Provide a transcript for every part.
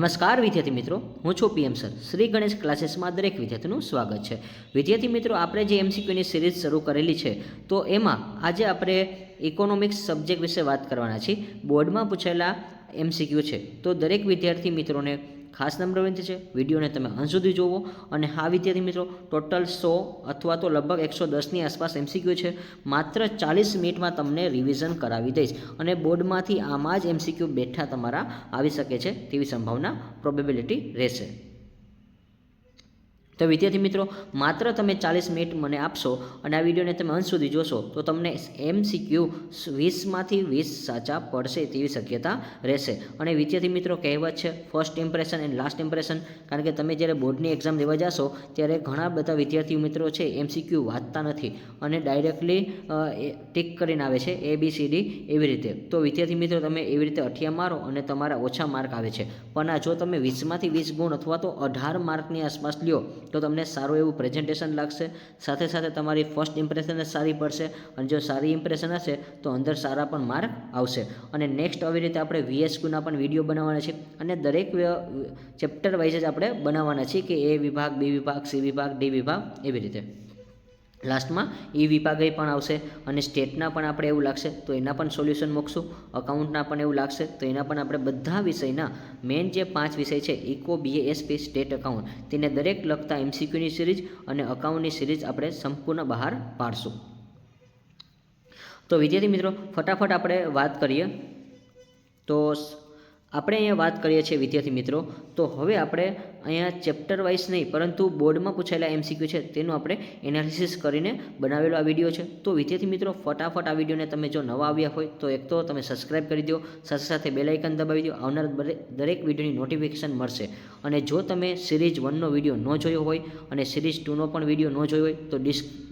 નમસ્કાર વિદ્યાર્થી મિત્રો, હું છું પીએમ સર. શ્રી ગણેશ ક્લાસીસમાં દરેક વિદ્યાર્થીનું સ્વાગત છે. વિદ્યાર્થી મિત્રો, આપણે જે એમસીક્યુની સિરીઝ શરૂ કરેલી છે, તો એમાં આજે આપણે ઇકોનોમિક્સ સબ્જેક્ટ વિશે વાત કરવાના છીએ. બોર્ડમાં પૂછેલા એમસીક્યુ છે, તો દરેક વિદ્યાર્થી મિત્રોને ખાસ નમ્ર વિનંતી છે, વિડીયોને તમે અંત સુધી જુઓ. અને હા વિદ્યાર્થી મિત્રો, ટોટલ 100 અથવા તો લગભગ 110ની આસપાસ એમસીક્યુ છે. માત્ર 40 મિનિટમાં તમને રિવિઝન કરાવી દઈશ અને બોર્ડમાંથી આમાં જ એમસીક્યુ બેઠા તમારા આવી શકે છે તેવી સંભાવના પ્રોબેબિલિટી રહેશે. તો વિદ્યાર્થી મિત્રો, માત્ર તમે 40 મિનિટ મને આપશો અને આ વિડીયોને તમે અંત સુધી જોશો તો તમને એમસીક્યુ 20માંથી 20 સાચા પડશે તેવી શક્યતા રહેશે. અને વિદ્યાર્થી મિત્રો, કહેવત છે first impression and last impression. કારણ કે તમે જ્યારે બોર્ડની એક્ઝામ દેવા જશો ત્યારે ઘણા બધા વિદ્યાર્થી મિત્રો છે એમસીક્યુ વાંચતા નથી અને ડાયરેક્ટલી ટીક કરીને આવે છે ABCD એવી રીતે. તો વિદ્યાર્થી મિત્રો, તમે એવી રીતે અઠિયા મારો અને તમારા ઓછા માર્ક આવે છે. પણ આ જો તમે 20માંથી 20 ગુણ અથવા તો 18 માર્કની આસપાસ લ્યો તો તમને સારું એવું પ્રેઝન્ટેશન લાગશે. સાથે સાથે તમારી ફર્સ્ટ ઇમ્પ્રેશન સારી પડશે અને જો સારી ઇમ્પ્રેશન હશે તો અંદર સારા પણ માર્ક આવશે. અને નેક્સ્ટ આવી રીતે આપણે VSQના પણ વિડીયો બનાવવાના છે અને દરેક ચેપ્ટર વાઇઝ જ આપણે બનાવવાના છીએ કે A વિભાગ, B વિભાગ, C વિભાગ, D વિભાગ એવી રીતે. લાસ્ટમાં E વિભાગ પણ આવશે અને સ્ટેટના પણ આપણે એવું લાગશે તો એના પણ સોલ્યુશન મૂકશું. અકાઉન્ટના પણ એવું લાગશે તો એના પણ આપણે બધા વિષયના મેઇન જે 5 વિષય છે eco, BA, SP, state, account, તેને દરેક લગતા એમસીક્યુની સિરીઝ અને અકાઉન્ટની સિરીઝ આપણે સંપૂર્ણ બહાર પાડશું. તો વિદ્યાર્થી મિત્રો, ફટાફટ આપણે વાત કરીએ. તો આપણે અહીંયા વાત કરીએ છીએ વિદ્યાર્થી મિત્રો, તો હવે આપણે અહીંયા ચેપ્ટર વાઇઝ નહીં પરંતુ બોર્ડમાં પૂછાયેલા એમસીક્યુ છે તેનું આપણે એનાલિસિસ કરીને બનાવેલો આ વિડીયો છે. તો વિદ્યાર્થી મિત્રો, ફટાફટ આ વિડીયોને તમે જો નવા આવ્યા હોય તો એક તો તમે સબસ્ક્રાઇબ કરી દો, સાથે સાથે બેલ આઇકન દબાવી દો, આવનાર દરેક વિડીયોની નોટિફિકેશન મળશે. અને જો તમે સિરીઝ 1નો વિડીયો ન જોયો હોય અને સિરીઝ 2નો પણ વિડીયો ન જોયો હોય તો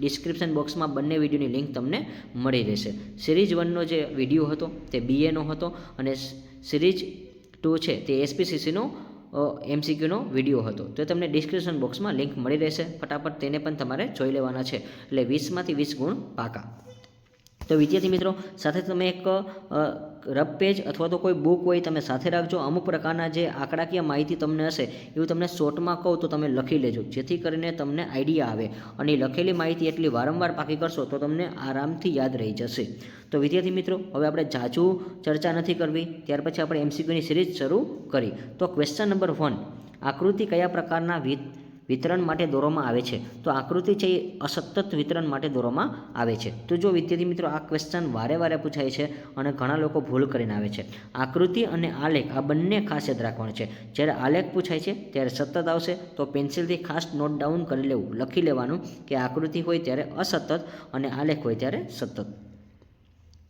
ડિસ્ક્રિપ્શન બોક્સમાં બંને વિડીયોની લિંક તમને મળી રહેશે. સિરીઝ 1નો જે વિડીયો હતો તે BAનો હતો અને સિરીઝ 2 છે તે SPCCનો એમસીક્યુનો વિડીયો હતો. તો તમને ડિસ્ક્રિપ્શન બોક્સમાં લિંક મળી રહેશે. ફટાફટ તેને પણ તમારે જોઈ લેવાના છે. એટલે 20માંથી 20 ગુણ પાકા. તો વિદ્યાર્થી મિત્રો, સાથે તમે એક રફ પેજ અથવા તો કોઈ બુક હોય તમે સાથે રાખજો. અમુક પ્રકારના જે આંકડાકીય માહિતી તમને હશે એવું તમને શોર્ટમાં કહું તો તમે લખી લેજો, જેથી કરીને તમને આઈડિયા આવે. અને એ લખેલી માહિતી એટલી વારંવાર પાકી કરશો તો તમને આરામથી યાદ રહી જશે. તો વિદ્યાર્થી મિત્રો, હવે આપણે જાજુ ચર્ચા નથી કરવી, ત્યાર પછી આપણે એમસીક્યુની સિરીઝ શરૂ કરી. તો ક્વેશ્ચન નંબર 1, આકૃતિ કયા પ્રકારના વિતરણ માટે દોરવામાં આવે છે? તો આકૃતિ છે એ અસતત વિતરણ માટે દોરવામાં આવે છે. તો જો વિદ્યાર્થી મિત્રો, આ ક્વેશ્ચન વારે વારે પૂછાય છે અને ઘણા લોકો ભૂલ કરીને આવે છે. આકૃતિ અને આલેખ આ બંને ખાસ યાદ રાખવાનું છે. જ્યારે આલેખ પૂછાય છે ત્યારે સતત આવશે તો પેન્સિલથી ખાસ નોટ ડાઉન કરી લેવું, લખી લેવાનું કે આકૃતિ હોય ત્યારે અસતત અને આલેખ હોય ત્યારે સતત.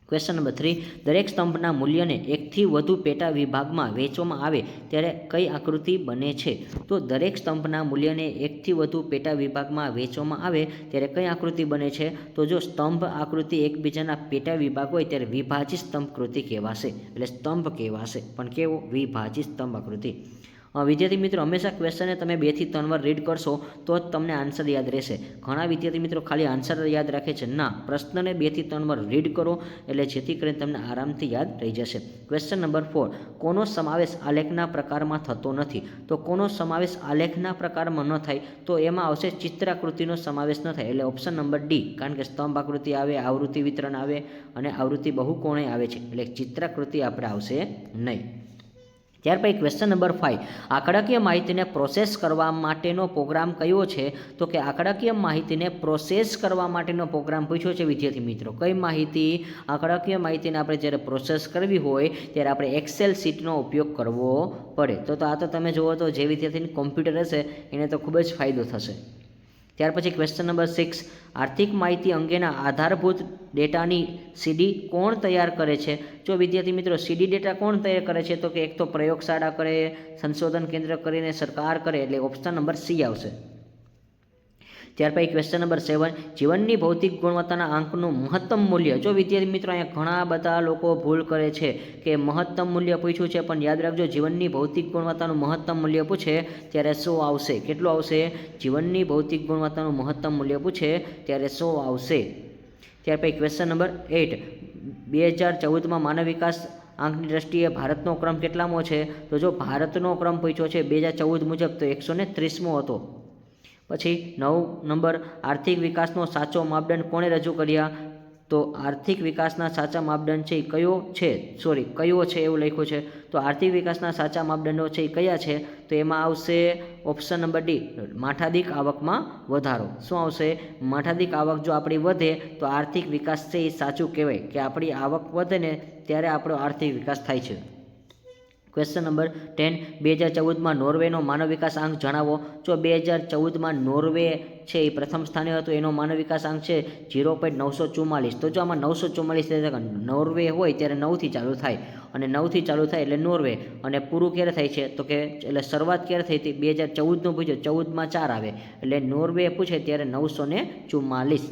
ક્વેશ્ચન નંબર 3, દરેક સ્તંભના મૂલ્યને એકથી વધુ પેટા વિભાગમાં વહેંચવામાં આવે ત્યારે કઈ આકૃતિ બને છે? તો દરેક સ્તંભના મૂલ્યને એકથી વધુ પેટા વિભાગમાં વહેંચવામાં આવે ત્યારે કઈ આકૃતિ બને છે? તો જો સ્તંભ આકૃતિ એકબીજાના પેટા વિભાગ હોય ત્યારે વિભાજિત સ્તંભાકૃતિ કહેવાશે. એટલે સ્તંભ કહેવાશે, પણ કેવો? વિભાજિત સ્તંભાકૃતિ. વિદ્યાર્થી મિત્રો, હંમેશા ક્વેશ્ચનને તમે 2 થી 3 વાર રીડ કરશો તો જ તમને આન્સર યાદ રહેશે. ઘણા વિદ્યાર્થી મિત્રો ખાલી આન્સર યાદ રાખે છે. ના, પ્રશ્નને 2 થી 3 વાર રીડ કરો એટલે જેથી કરીને તમને આરામથી યાદ રહી જશે. ક્વેશ્ચન નંબર 4, કોનો સમાવેશ આલેખના પ્રકારમાં થતો નથી? તો કોનો સમાવેશ આલેખના પ્રકારમાં ન થાય તો એમાં આવશે ચિત્રાકૃતિનો સમાવેશ ન થાય. એટલે ઓપ્શન નંબર D, કારણ કે સ્તંભ આકૃતિ આવે, આવૃત્તિ વિતરણ આવે અને આવૃત્તિ બહુકોણે આવે છે. એટલે ચિત્રાકૃતિ આપણે આવશે નહીં. ત્યાર પછી ક્વેશ્ચન નંબર 5, આંકડાકીય માહિતીને પ્રોસેસ કરવા માટેનો પ્રોગ્રામ કયો છે? તો કે આંકડાકીય માહિતીને પ્રોસેસ કરવા માટેનો પ્રોગ્રામ પૂછ્યો છે વિદ્યાર્થી મિત્રો. કઈ માહિતી? આંકડાકીય માહિતીને આપણે જ્યારે પ્રોસેસ કરવી હોય ત્યારે આપણે એક્સેલ શીટનો ઉપયોગ કરવો પડે. તો આ તો તમે જુઓ તો જે વિદ્યાર્થીને કોમ્પ્યુટર હશે એને તો ખૂબ જ ફાયદો થશે. ત્યાર પછી ક્વેશ્ચન નંબર 6, આર્થિક માહિતી અંગેના આધારભૂત ડેટાની CD કોણ તૈયાર કરે છે? જો વિદ્યાર્થી મિત્રો, CD ડેટા કોણ તૈયાર કરે છે? તો કે એક તો પ્રયોગશાળા કરે, સંશોધન કેન્દ્ર કરીને સરકાર કરે. એટલે ઓપ્શન નંબર C આવશે. ત્યાર પછી ક્વેશ્ચન નંબર 7, જીવનની ભૌતિક ગુણવત્તાના આંકનું મહત્તમ મૂલ્ય. જો વિદ્યાર્થી મિત્રો, અહીંયા ઘણા બધા લોકો ભૂલ કરે છે કે મહત્તમ મૂલ્ય પૂછ્યું છે, પણ યાદ રાખજો જીવનની ભૌતિક ગુણવત્તાનું મહત્તમ મૂલ્ય પૂછે ત્યારે 100 આવશે. કેટલું આવશે? જીવનની ભૌતિક ગુણવત્તાનું મહત્તમ મૂલ્ય પૂછે ત્યારે 100 આવશે. ત્યાર પછી ક્વેશ્ચન નંબર 8, 2014માં માનવ વિકાસ આંકની દ્રષ્ટિએ ભારતનો ક્રમ કેટલામો છે? તો જો ભારતનો ક્રમ પૂછ્યો છે 2014 મુજબ તો 130મો હતો. પછી 9 નંબર, આર્થિક વિકાસનો સાચો માપદંડ કોણે રજૂ કર્યા? તો આર્થિક વિકાસના સાચા માપદંડ છે કયો છે એવું લખ્યું છે. તો આર્થિક વિકાસના સાચા માપદંડો છે એ કયા છે? તો એમાં આવશે ઓપ્શન નંબર ડી, માથાદીઠ આવકમાં વધારો. શું આવશે? માથાદીઠ આવક જો આપણી વધે તો આર્થિક વિકાસ છે એ સાચું કહેવાય કે આપણી આવક વધે ને ત્યારે આપણો આર્થિક વિકાસ થાય છે. ક્વેશ્ચન નંબર 10, 2014માં નોર્વેનો માનવ વિકાસ આંક જણાવો. જો 2014માં નોર્વે છે એ પ્રથમ સ્થાને હતો, એનો માનવ વિકાસ આંક છે 0.944. તો જો આમાં 944 નોર્વે હોય ત્યારે 9થી ચાલુ થાય અને 9થી ચાલુ થાય એટલે નોર્વે, અને પૂરું ક્યારે થાય છે તો કે એટલે શરૂઆત ક્યારે થઈ હતી? 2014નું પૂછ્યું, 14માં 4 આવે એટલે નોર્વે પૂછે ત્યારે 944.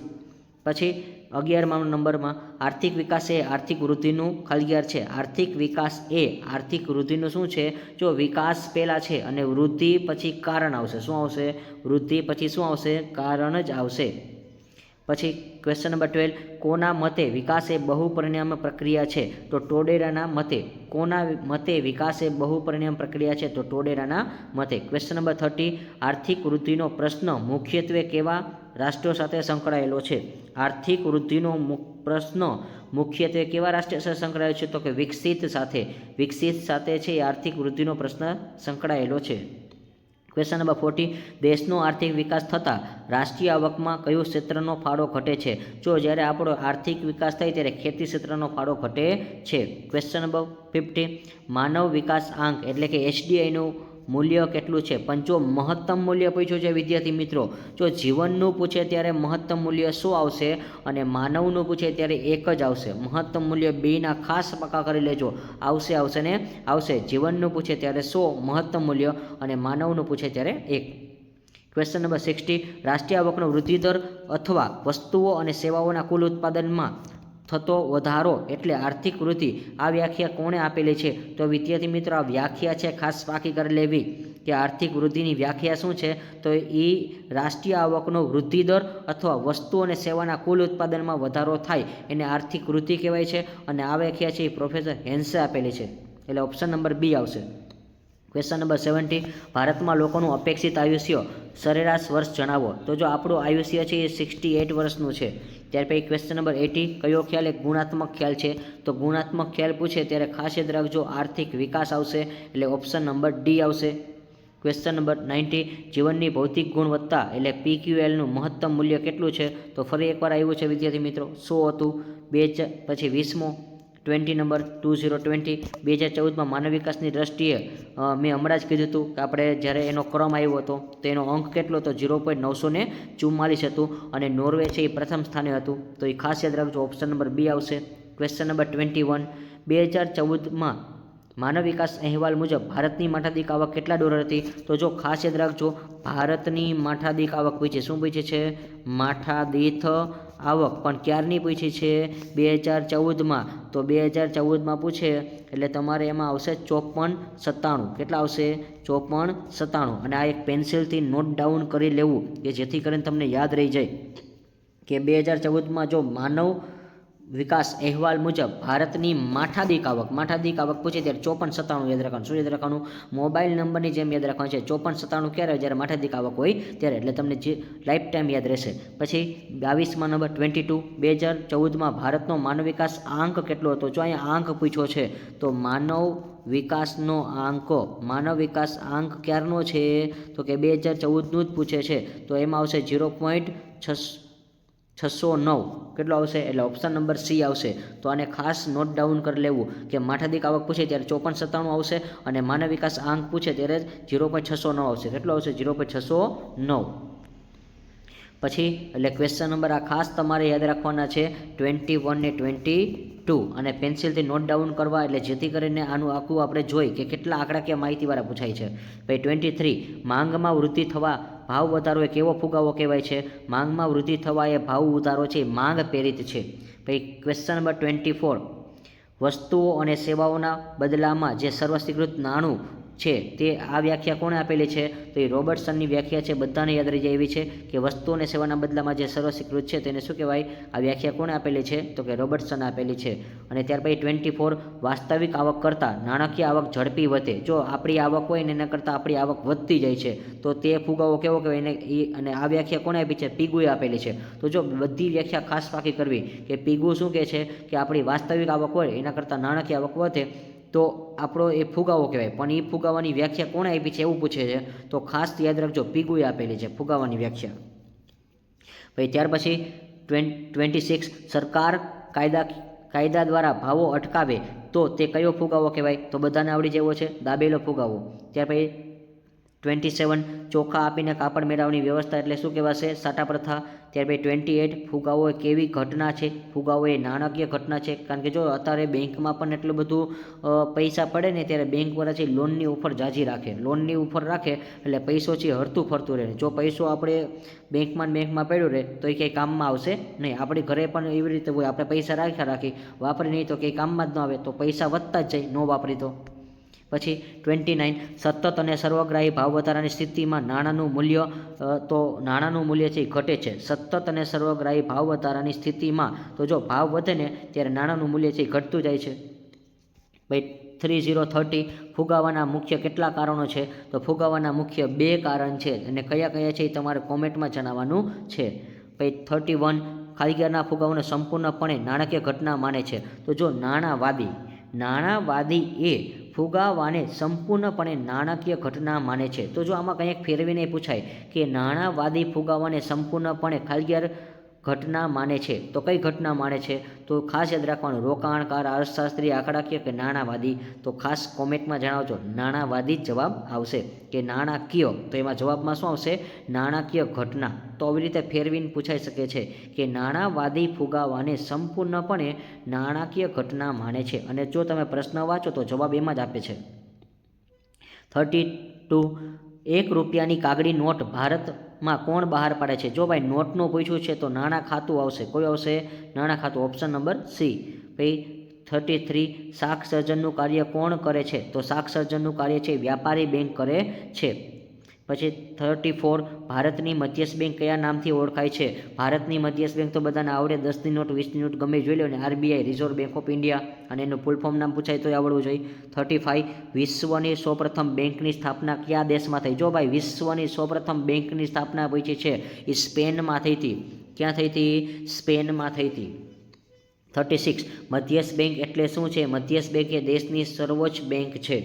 પછી 11મા નંબરમાં આર્થિક વિકાસ એ આર્થિક વૃદ્ધિનું ખાલીગ્યાર છે. આર્થિક વિકાસ એ આર્થિક વૃદ્ધિનું શું છે? જો વિકાસ પહેલાં છે અને વૃદ્ધિ પછી કારણ આવશે. શું આવશે? વૃદ્ધિ પછી શું આવશે? કારણ જ આવશે. પછી ક્વેશ્ચન નંબર 12, કોના મતે વિકાસ એ બહુપરિણામ પ્રક્રિયા છે? તો ટોડેરાના મતે. કોના મતે વિકાસ એ બહુપરિણામ પ્રક્રિયા છે? તો ટોડેરાના મતે. ક્વેશ્ચન નંબર 13, આર્થિક વૃદ્ધિનો પ્રશ્ન મુખ્યત્વે કેવા રાષ્ટ્રો સાથે સંકળાયેલો છે? આર્થિક વૃદ્ધિનો પ્રશ્ન મુખ્યત્વે કેવા રાષ્ટ્ર સાથે સંકળાયેલો છે? તો કે વિકસિત સાથે. વિકસિત સાથે છે એ આર્થિક વૃદ્ધિનો પ્રશ્ન સંકળાયેલો છે. ક્વેશ્ચન નંબર 14, દેશનો આર્થિક વિકાસ થતાં રાષ્ટ્રીય આવકમાં કયું ક્ષેત્રનો ફાળો ઘટે છે? જો જ્યારે આપણો આર્થિક વિકાસ થાય ત્યારે ખેતી ક્ષેત્રનો ફાળો ઘટે છે. ક્વેશ્ચન નંબર 15, માનવ વિકાસ આંક એટલે કે HDIનું મૂલ્ય કેટલું છે? પણ જો મહત્તમ મૂલ્ય પૂછ્યું છે વિદ્યાર્થી મિત્રો, જો જીવનનું પૂછે ત્યારે મહત્તમ મૂલ્ય 100 આવશે અને માનવનું પૂછે ત્યારે 1 જ આવશે. મહત્તમ મૂલ્ય બેના ખાસ પાકા કરી લેજો. આવશે ને આવશે. જીવનનું પૂછે ત્યારે 100 મહત્તમ મૂલ્ય અને માનવનું પૂછે ત્યારે 1. ક્વેશ્ચન નંબર 16, રાષ્ટ્રીય આવકનો વૃદ્ધિ દર અથવા વસ્તુઓ અને સેવાઓના કુલ ઉત્પાદનમાં થતો વધારો એટલે આર્થિક વૃદ્ધિ. આ વ્યાખ્યા કોણે આપેલી છે? તો વિદ્યાર્થી મિત્રો આ વ્યાખ્યા છે ખાસ પાકી કરી લેવી કે આર્થિક વૃદ્ધિની વ્યાખ્યા શું છે? તો એ રાષ્ટ્રીય આવકનો વૃદ્ધિ દર અથવા વસ્તુ અને સેવાના કુલ ઉત્પાદનમાં વધારો થાય એને આર્થિક વૃદ્ધિ કહેવાય છે. અને આ વ્યાખ્યા છે એ પ્રોફેસર હેન્સે આપેલી છે એટલે ઓપ્શન નંબર બી આવશે. ક્વેશ્ચન નંબર 17, ભારતમાં લોકોનું અપેક્ષિત આયુષ્ય સરેરાશ વર્ષ જણાવો. તો જો આપણું આયુષ્ય છે એ 68 વર્ષનું છે. ત્યાર પછી ક્વેશ્ચન નંબર 18, કયો ખ્યાલ એક ગુણાત્મક ખ્યાલ છે? તો ગુણાત્મક ખ્યાલ પૂછે ત્યારે ખાસ યાદ રાખજો આર્થિક વિકાસ આવશે એટલે ઓપ્શન નંબર ડી આવશે. ક્વેશ્ચન નંબર 19, જીવનની ભૌતિક ગુણવત્તા એટલે PQLનું મહત્તમ મૂલ્ય કેટલું છે? તો ફરી એકવાર આવ્યું છે વિદ્યાર્થી મિત્રો, 100 હતું. પછી 20મો 20 નંબર 2020, 2014માં માનવ વિકાસની દ્રષ્ટિએ મેં હમણાં જ કીધું હતું કે આપણે જ્યારે એનો ક્રમ આવ્યો હતો તો એનો અંક કેટલો હતો? 0.944 હતું અને નોર્વે છે એ પ્રથમ સ્થાને હતું. તો એ ખાસ યાદ રાખજો ઓપ્શન નંબર બી આવશે. ક્વેશ્ચન નંબર 21, 2014માં માનવ વિકાસ અહેવાલ મુજબ ભારતની માથાદીઠ આવક કેટલા ડોલર હતી? તો જો ખાસ યાદ રાખજો ભારતની માથાદીઠ આવક પૂછી. શું પૂછી છે? માથાદીઠ આવક. પણ ક્યારની પૂછી છે? 2014માં. તો 2014માં પૂછે એટલે તમારે એમાં આવશે 5497. કેટલા આવશે? 5497. અને આ એક પેન્સિલથી નોટ ડાઉન કરી લેવું કે જેથી કરીને તમને યાદ રહી જાય કે 2014માં જો માનવ વિકાસ અહેવાલ મુજબ ભારતની માથાદીઠ આવક પૂછે ત્યારે 5497 યાદ રાખવાનું. શું યાદ રાખવાનું? મોબાઈલ નંબરની જેમ યાદ રાખવાનું છે. 5497 ક્યારે? જ્યારે માથાદીઠ આવક હોય ત્યારે. એટલે તમને જે લાઈફ ટાઈમ યાદ રહેશે. પછી 22મા નંબર 22, 2014માં ભારતનો માનવ વિકાસ આંક કેટલો હતો? જો અહીંયા આંક પૂછ્યો છે તો માનવ વિકાસનો આંક ક્યારનો છે? તો કે 2014નું જ પૂછે છે. તો એમાં આવશે 0.609. કેટલો આવશે? એટલે ઓપ્શન નંબર સી આવશે. તો આને ખાસ નોટ ડાઉન કરી લેવું કે માથાદીઠ આવક પૂછે ત્યારે 5497 આવશે અને માનવ વિકાસ આંક પૂછે ત્યારે 0.609 આવશે. કેટલો આવશે? 0.609. પછી એટલે ક્વેશ્ચન નંબર આ ખાસ તમારે યાદ રાખવાના છે 21 ને 22 અને પેન્સિલથી નોટ ડાઉન કરવા એટલે જેથી કરીને આનું આખું આપણે જોઈ કે કેટલા આંકડાકીય માહિતીવાળા પૂછાય છે. ભાઈ 23, માંગમાં વૃદ્ધિ થવા ભાવ વધારો એ કેવો ફુગાવો કહેવાય છે? માંગમાં વૃદ્ધિ થવા એ ભાવ વધારો છે માંગ પ્રેરિત છે. ભાઈ ક્વેશ્ચન નંબર 24, વસ્તુઓ અને સેવાઓના બદલામાં જે સર્વસ્વીકૃત નાણું છે તે આ વ્યાખ્યા કોણે આપેલી છે? તો એ રોબર્ટસનની વ્યાખ્યા છે. બધાને યાદ રહી જાય એવી છે કે વસ્તુ અને સેવાના બદલામાં જે સર્વસ્વીકૃત છે તેને શું કહેવાય? આ વ્યાખ્યા કોણે આપેલી છે? તો કે રોબર્ટસન આપેલી છે. અને ત્યાર પછી 24 વાસ્તવિક આવક કરતાં નાણાકીય આવક ઝડપી વધે. જો આપણી આવક હોય ને એના કરતાં આપણી આવક વધતી જાય છે તો તે ફુગાવો કેવો કહેવાય? એને અને આ વ્યાખ્યા કોણે આપી છે? પીગુએ આપેલી છે. તો જો બધી વ્યાખ્યા ખાસ પાકી કરવી કે પીગુ શું કહે છે કે આપણી વાસ્તવિક આવક હોય એના કરતાં નાણાકીય આવક વધે તો આપણો એ ફુગાવો કહેવાય. પણ એ ફુગાવાની વ્યાખ્યા કોણે આપી છે એવું પૂછે છે તો ખાસ યાદ રાખજો, પીગુએ આપેલી છે ફુગાવાની વ્યાખ્યા. પછી ત્યાર પછી 26 સરકાર કાયદા દ્વારા ભાવો અટકાવે તો તે કયો ફુગાવો કહેવાય? તો બધાને આવડી જેવો છે, દાબેલો ફુગાવો. ત્યાર પછી 27 ચોખા આપીને કાપડ મેળવવાની વ્યવસ્થા એટલે શું કહેવાશે? સાટા પ્રથા. ત્યાર પછી 28 ફુગાવો એ કેવી ઘટના છે? ફુગાવો એ નાણાકીય ઘટના છે. કારણ કે જો અત્યારે બેંકમાં પણ એટલું બધું પૈસા પડે ને ત્યારે બેંક વાળા છે લોનની ઓફર જાજી રાખે. લોનની ઓફર રાખે એટલે પૈસો છે હરતું ફરતું રહે. જો પૈસો આપણે બેંકમાં પડ્યો રહે તો એ કંઈ કામમાં આવશે નહીં. આપણી ઘરે પણ એવી રીતે હોય, આપણે પૈસા રાખી વાપરી નહીં તો કંઈ કામમાં જ ન આવે, તો પૈસા વધતા જ જાય ન વાપરી તો. પછી 29 સતત અને સર્વગ્રાહી ભાવ વધારાની સ્થિતિમાં નાણાંનું મૂલ્ય છે એ ઘટે છે. સતત અને સર્વગ્રાહી ભાવ વધારાની સ્થિતિમાં તો જો ભાવ વધે ને ત્યારે નાણાંનું મૂલ્ય છે એ ઘટતું જાય છે. ભાઈ 30 ફુગાવાના મુખ્ય કેટલા કારણો છે? તો ફુગાવાના મુખ્ય 2 કારણ છે. અને કયા કયા છે એ તમારે કોમેન્ટમાં જણાવવાનું છે. ભાઈ 31 કારીગરના ફુગાવાને સંપૂર્ણપણે નાણાકીય ઘટના માને છે. તો જો નાણાંવાદી એ ફુગાવાને સંપૂર્ણપણે નાણાકીય ઘટના માને છે. તો જો આમાં કંઈક ફેરવીને પૂછાય કે નાણાંવાદી ફુગાવાને સંપૂર્ણપણે કારીગર ઘટના માને છે તો કઈ ઘટના માને છે? તો ખાસ યાદ રાખવાનું, રોકાણકાર, અર્થશાસ્ત્રી, આંકડાકીય કે નાણાંવાદી? તો ખાસ કોમેન્ટમાં જણાવજો. નાણાંવાદી જ જવાબ આવશે કે નાણાકીય? તો એમાં જવાબમાં શું આવશે? નાણાકીય ઘટના. તો આવી રીતે ફેરવીને પૂછાઈ શકે છે કે નાણાંવાદી ફુગાવાને સંપૂર્ણપણે નાણાકીય ઘટના માને છે. અને જો તમે પ્રશ્ન વાંચો તો જવાબ એમાં જ આપે છે. 32 1 રૂપિયાની કાગળી નોટ ભારતમાં કોણ બહાર પાડે છે? જો ભાઈ નોટનું પૂછ્યું છે તો નાણાં ખાતું આવશે. કોઈ આવશે? નાણાં ખાતું, ઓપ્શન નંબર સી. પછી 33 શાક સર્જનનું કાર્ય કોણ કરે છે? તો શાક સર્જનનું કાર્ય છે વ્યાપારી બેંક કરે છે. પછી 34 ભારતની મધ્યસ્થ બેંક કયા નામથી ઓળખાય છે? ભારતની મધ્યસ્થ બેંક તો બધાને આવડે, 10ની નોટ 20ની નોટ ગમે જોઈ લો ને, RBI reserve bank of India. અને એનું ફૂલ ફોર્મ નામ પૂછાય તો આવડવું જોઈએ. 35 વિશ્વની સૌપ્રથમ બેંકની સ્થાપના કયા દેશમાં થઈ? જો ભાઈ વિશ્વની સૌપ્રથમ બેંકની સ્થાપના પૂછી છે એ સ્પેનમાં થઈ હતી. ક્યાં થઈ હતી? સ્પેનમાં થઈ હતી. 36 મધ્યસ્થ બેંક એટલે શું છે? મધ્યસ્થ બેંક એ દેશની સર્વોચ્ચ બેંક છે.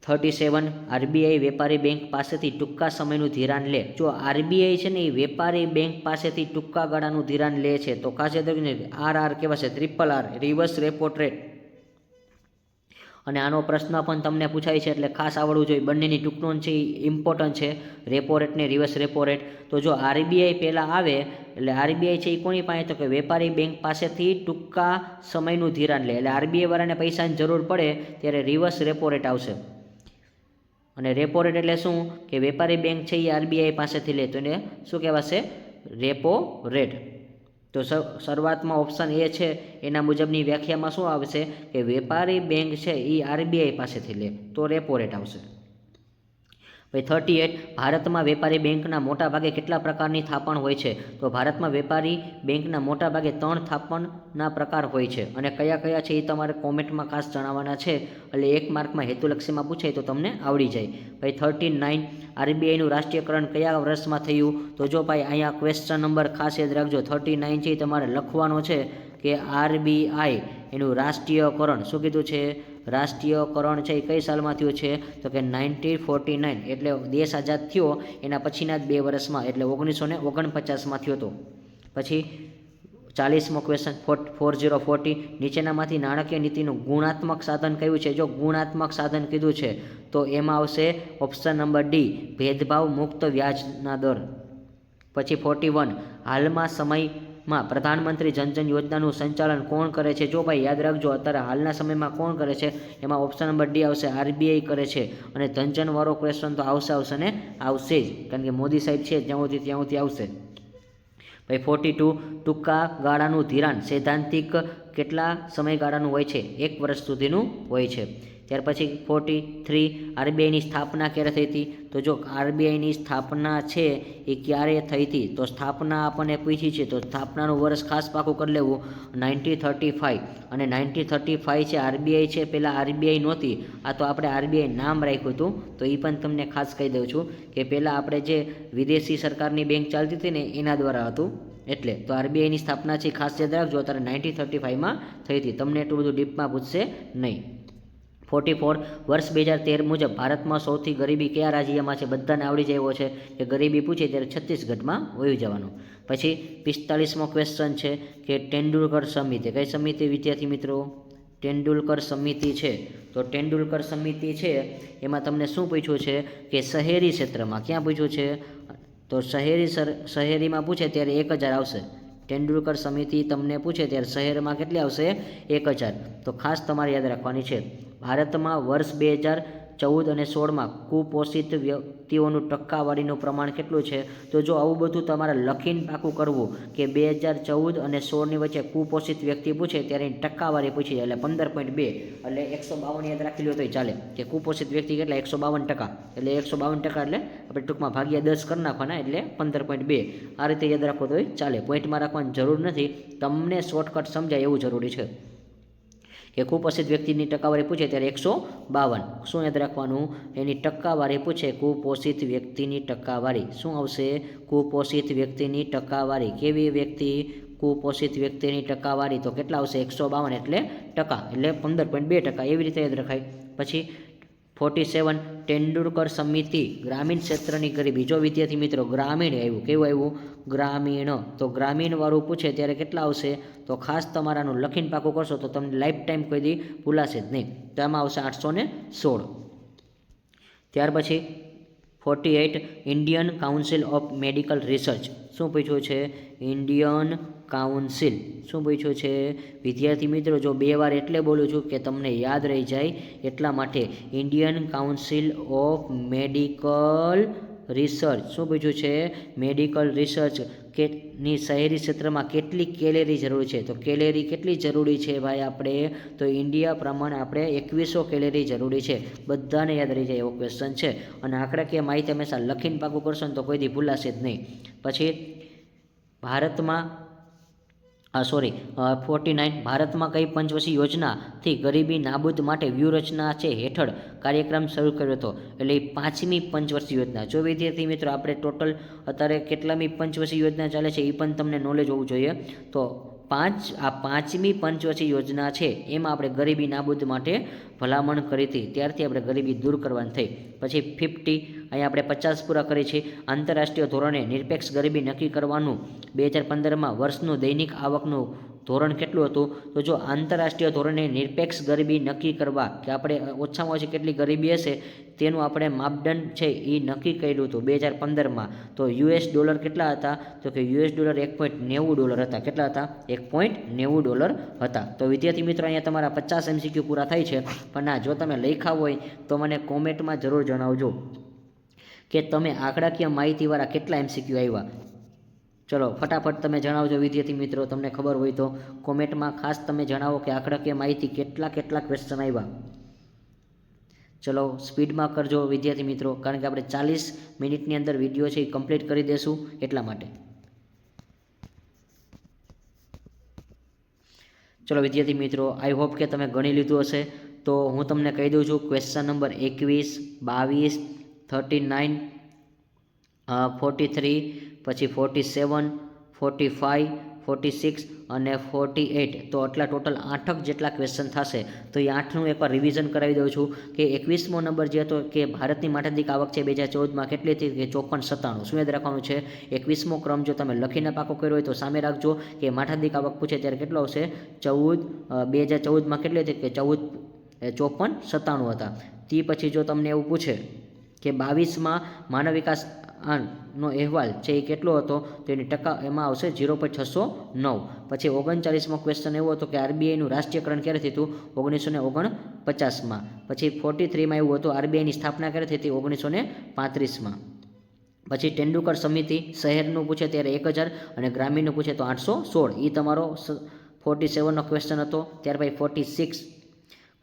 37 RBI વેપારી બેંક પાસેથી ટૂંકા સમયનું ધિરાણ લે. જો RBI છે ને એ વેપારી બેંક પાસેથી ટૂંકા ગાળાનું ધિરાણ લે છે તો ખાસ યાદ રાખીને RR કહેવાશે, RRR, રિવર્સ રેપો રેટ. અને આનો પ્રશ્ન પણ તમને પૂછાય છે એટલે ખાસ આવડવું જોઈએ. બંનેની ટૂંકનોંધ છે એ ઇમ્પોર્ટન્ટ છે, રેપો રેટ ને રિવર્સ રેપો રેટ. તો જો RBI પહેલાં આવે એટલે RBI છે એ કોની પાસે? તો કે વેપારી બેંક પાસેથી ટૂંકા સમયનું ધિરાણ લે. એટલે RBI વાળાને પૈસાની જરૂર પડે ત્યારે રિવર્સ રેપો રેટ આવશે. અને રેપો રેટ એટલે શું? કે વેપારી બેંક છે એ RBI પાસેથી લે તો એને શું કહેવાશે? Repo rate. તો શરૂઆતમાં ઓપ્શન એ છે એના મુજબની વ્યાખ્યામાં શું આવશે? કે વેપારી બેંક છે એ RBI પાસેથી લે તો રેપો રેટ આવશે. ભાઈ 38 ભારતમાં વેપારી બેંકના મોટા ભાગે કેટલા પ્રકારની થાપણ હોય છે? તો ભારતમાં વેપારી બેંકના મોટા ભાગે 3 થાપણના પ્રકાર હોય છે. અને કયા કયા છે એ તમારે કોમેન્ટમાં ખાસ જણાવવાના છે એટલે 1 માર્કમાં હેતુલક્ષીમાં પૂછાય તો તમને આવડી જાય. ભાઈ 39 RBIનું રાષ્ટ્રીયકરણ કયા વર્ષમાં થયું? તો જો ભાઈ અહીંયા ક્વેશ્ચન નંબર ખાસ યાદ રાખજો, 39 છે એ તમારે લખવાનો છે કે RBI એનું રાષ્ટ્રીયકરણ શું કીધું છે? રાષ્ટ્રીયકરણ છે એ કઈ સાલમાં થયું છે? તો કે 1949. એટલે દેશ આઝાદ થયો એના પછીના જ 2 વર્ષમાં એટલે 1949માં થયો હતો. પછી 40મો ક્વેશ્ચન 40 નીચેનામાંથી નાણાકીય નીતિનું ગુણાત્મક સાધન કયું છે? જો ગુણાત્મક સાધન કીધું છે તો એમાં આવશે ઓપ્શન નંબર ડી, ભેદભાવ મુક્ત વ્યાજના દર. પછી 41 હાલમાં સમયમાં પ્રધાનમંત્રી જનધન યોજનાનું સંચાલન કોણ કરે છે? જો ભાઈ યાદ રાખજો અત્યારે હાલના સમયમાં કોણ કરે છે? એમાં ઓપ્શન નંબર ડી આવશે, RBI કરે છે. અને ધનજનવાળો ક્વેશ્ચન તો આવશે ને આવશે જ, કારણ કે મોદી સાહેબ છે ત્યાં આવશે. ભાઈ 42 ટૂંકા ગાળાનું ધિરાણ સૈદ્ધાંતિક કેટલા સમયગાળાનું હોય છે? 1 વર્ષ સુધીનું હોય છે. ત્યાર પછી 43 આરબીઆઈની સ્થાપના ક્યારે થઈ હતી? તો જો આરબીઆઈની સ્થાપના છે એ ક્યારે થઈ હતી? તો સ્થાપના આપણને પૂછી છે તો સ્થાપનાનું વર્ષ ખાસ પાકું કરી લેવું 1935. અને 1935 છે આરબીઆઈ છે, પહેલાં આરબીઆઈ નહોતી. આ તો આપણે આરબીઆઈ નામ રાખ્યું હતું. તો એ પણ તમને ખાસ કહી દઉં છું કે પહેલાં આપણે જે વિદેશી સરકારની બેંક ચાલતી હતી ને એના દ્વારા હતું. એટલે તો આરબીઆઈની સ્થાપના છે ખાસ યાદ રાખજો. અત્યારે 1935માં થઈ હતી. તમને એટલું બધું ડીપમાં પૂછશે નહીં. 44 વર્ષ 2013 મુજબ ભારતમાં સૌથી ગરીબી કયા રાજ્યમાં છે? બધાને આવડી જાય એવો છે કે ગરીબી પૂછે ત્યારે છત્તીસગઢમાં વયું જવાનું. પછી 45મો ક્વેશ્ચન છે કે તેંડુલકર સમિતિ, કઈ સમિતિ વિદ્યાર્થી મિત્રો? તેંડુલકર સમિતિ છે. તો તેંડુલકર સમિતિ છે એમાં તમને શું પૂછ્યું છે કે શહેરી ક્ષેત્રમાં ક્યાં પૂછ્યું છે? તો શહેરીમાં પૂછે ત્યારે 1000 આવશે. તેંડુલકર સમિતિ તમને પૂછે ત્યારે શહેરમાં કેટલી આવશે? 1000. તો ખાસ તમારે યાદ રાખવાની છે. ભારતમાં વર્ષ 2014 અને 16માં કુપોષિત વ્યક્તિઓનું ટકાવારીનું પ્રમાણ કેટલું છે? તો જો આવું બધું તમારે લખીને પાકું કરવું કે 2014 અને 16ની વચ્ચે કુપોષિત વ્યક્તિ પૂછે ત્યારે ટકાવારી પૂછી જાય એટલે 15.2 એટલે 152 યાદ રાખી લો તોય ચાલે કે કુપોષિત વ્યક્તિ કેટલા? 152%. એટલે 152% એટલે આપણે ટૂંકમાં ભાગ્યા 10 કરી નાખવાના એટલે 15.2. આ રીતે યાદ રાખો તોય ચાલે. પોઈન્ટમાં રાખવાની જરૂર નથી. તમને શોર્ટકટ સમજાય એવું જરૂરી છે કે કુપોષિત વ્યક્તિની ટકાવારી પૂછે ત્યારે 152. શું યાદ રાખવાનું? એની ટકાવારી પૂછે કુપોષિત વ્યક્તિની ટકાવારી શું આવશે? કુપોષિત વ્યક્તિની ટકાવારી. કેવી વ્યક્તિ? કુપોષિત વ્યક્તિની ટકાવારી. તો કેટલા આવશે? 152 એટલે ટકા એટલે 15.2%. એવી રીતે યાદ રખાય. પછી 47 તેંડુલકર સમિતિ ગ્રામીણ ક્ષેત્રની ગરીબી. જો વિદ્યાર્થી મિત્રો ગ્રામીણ આવ્યું, કેવું આવ્યું? ગ્રામીણ. તો ગ્રામીણ વાળું પૂછે ત્યારે કેટલા આવશે? તો ખાસ તમારાનું લખીને પાકું કરશો તો તમને લાઈફ ટાઈમ કોઈ દી ભૂલાશે જ નહીં. તો એમાં આવશે 816. ત્યાર પછી 48 Indian council of medical research. શું પૂછ્યું છે? Indian council. શું પૂછ્યું છે વિદ્યાર્થી મિત્રો? જો 2 વાર એટલે બોલું છું કે તમને યાદ રહી જાય એટલા માટે. Indian council of medical research. શું પૂછ્યું છે? મેડિકલ રિસર્ચ ની શહેરી ક્ષેત્રમાં કેટલી કેલેરી જરૂરી છે? તો કેલેરી કેટલી જરૂરી છે ભાઈ આપણે? તો ઇન્ડિયા પ્રમાણે આપણે 2100 કેલેરી જરૂરી છે. બધાને યાદ રહી જાય એવો ક્વેશ્ચન છે. અને આંકડાકીય માહિતી હંમેશા લખીને પાકું કરશો ને તો કોઈ દી ભૂલાશે જ નહીં. પછી ભારતમાં 49 ભારતમાં કઈ પંચવર્ષીય યોજનાથી ગરીબી નાબૂદ માટે વ્યૂહરચના છે હેઠળ કાર્યક્રમ શરૂ કર્યો હતો? એટલે 5મી પંચવર્ષીય યોજના. જો વિદ્યાર્થી મિત્રો આપણે ટોટલ અત્યારે કેટલામી પંચવર્ષીય યોજના ચાલે છે એ પણ તમને નોલેજ હોવું જોઈએ. તો 5મી પંચવર્ષીય યોજના છે એમાં આપણે ગરીબી નાબૂદ માટે ભલામણ કરી હતી. ત્યારથી આપણે ગરીબી દૂર કરવાની થઈ. પછી 50 અહીંયા આપણે 50 પૂરા કરીએ છીએ. આંતરરાષ્ટ્રીય ધોરણે નિરપેક્ષ ગરીબી નક્કી કરવાનું 2015માં વર્ષનું દૈનિક આવકનું ધોરણ કેટલું હતું? તો જો આંતરરાષ્ટ્રીય ધોરણે નિરપેક્ષ ગરીબી નક્કી કરવા કે આપણે ઓછામાં ઓછી કેટલી ગરીબી હશે તેનું આપણે માપદંડ છે એ નક્કી કર્યું હતું 2015માં. તો $, કેટલા હતા? તો કે $1 $1.90 હતા. કેટલા હતા? $1.90 હતા. તો વિદ્યાર્થી મિત્રો અહીંયા તમારા 50 MCQ પૂરા થાય છે. પણ ના, જો તમે લખ્યા હોય તો મને કોમેન્ટમાં જરૂર જણાવજો કે તમે આંકડાકીય માહિતીવાળા કેટલા MCQ આવ્યા. ચલો ફટાફટ તમે જણાવજો વિદ્યાર્થી મિત્રો, તમને ખબર હોય તો કોમેન્ટમાં ખાસ તમે જણાવો કે આંકડાકીય માહિતી કેટલા ક્વેશ્ચન આવ્યા. ચલો સ્પીડમાં કરજો વિદ્યાર્થી મિત્રો, કારણ કે આપણે 40 મિનિટની અંદર વિડીયો છે એ કમ્પ્લીટ કરી દેશું એટલા માટે. ચલો વિદ્યાર્થી મિત્રો, આઈ હોપ કે તમે ગણી લીધું હશે. તો હું તમને કહી દઉં છું ક્વેશ્ચન નંબર 21, 22, 39, 43, પછી 47, 45, 46 અને 48. તો આટલા ટોટલ 8 જેટલા ક્વેશ્ચન થશે. તો એ 8નું એકવાર રિવિઝન કરાવી દઉં છું કે 21મો નંબર જે હતો કે ભારતની માથાદીઠ આવક છે 2014માં કેટલી હતી? કે 5497. શું યાદ રાખવાનું છે? 21મો ક્રમ જો તમે લખીને પાકો કર્યો હોય તો સામે રાખજો કે માથાદીઠ આવક પૂછે ત્યારે કેટલો આવશે? 2014માં કેટલી હતી? કે 5497 હતા. તે પછી જો તમને એવું પૂછે કે 22માં માનવ વિકાસ નો અહેવાલ છે એ કેટલો હતો? તો એની ટકા એમાં આવશે 0.609. પછી 39મો ક્વેશ્ચન એવો હતો કે આરબીઆઈનું રાષ્ટ્રીયકરણ ક્યારે થયું? 1949માં. પછી 43માં એવું હતું આરબીઆઈની સ્થાપના ક્યારે થઈ હતી? 1935માં. પછી તેંડુલકર સમિતિ શહેરનું પૂછે ત્યારે 1000 અને ગ્રામીણનું પૂછે તો 816. એ તમારો 47નો ક્વેશ્ચન હતો. ત્યાર પછી 46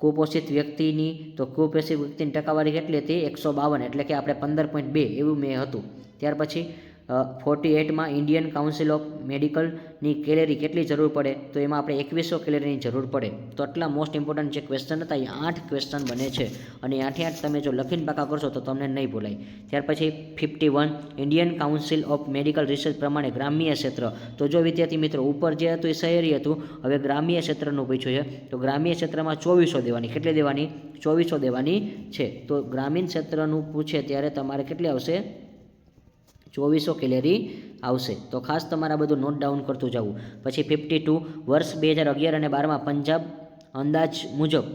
કુપોષિત વ્યક્તિની તો કુપોષિત વ્યક્તિની ટકાવારી કેટલી હતી 152 એટલે કે આપણે 15.2 એવું મેં હતું. ત્યાર પછી 48માં ઇન્ડિયન કાઉન્સિલ ઓફ મેડિકલની કેલેરી કેટલી જરૂર પડે તો એમાં આપણે 2100 કેલેરીની જરૂર પડે. તો આટલા મોસ્ટ ઇમ્પોર્ટન્ટ જે ક્વેશ્ચન હતા એ 8 ક્વેશ્ચન બને છે અને 8 તમે જો લખીને પાકા કરશો તો તમને નહીં ભૂલાય. ત્યાર પછી 51 Indian council of medical research પ્રમાણે ગ્રામ્ય ક્ષેત્ર. તો જો વિદ્યાર્થી મિત્રો ઉપર જે હતું એ શહેરી હતું, હવે ગ્રામ્ય ક્ષેત્રનું પૂછ્યું છે તો ગ્રામ્ય ક્ષેત્રમાં 2400 દેવાની. કેટલી દેવાની 2400 દેવાની છે. તો ગ્રામીણ ક્ષેત્રનું પૂછે ત્યારે તમારે કેટલી આવશે 2400 કેલેરી આવશે. તો ખાસ તમારે બધું નોટ ડાઉન કરતું જવું. પછી 52 વર્ષ 2011 અને 12માં પંજાબ અંદાજ મુજબ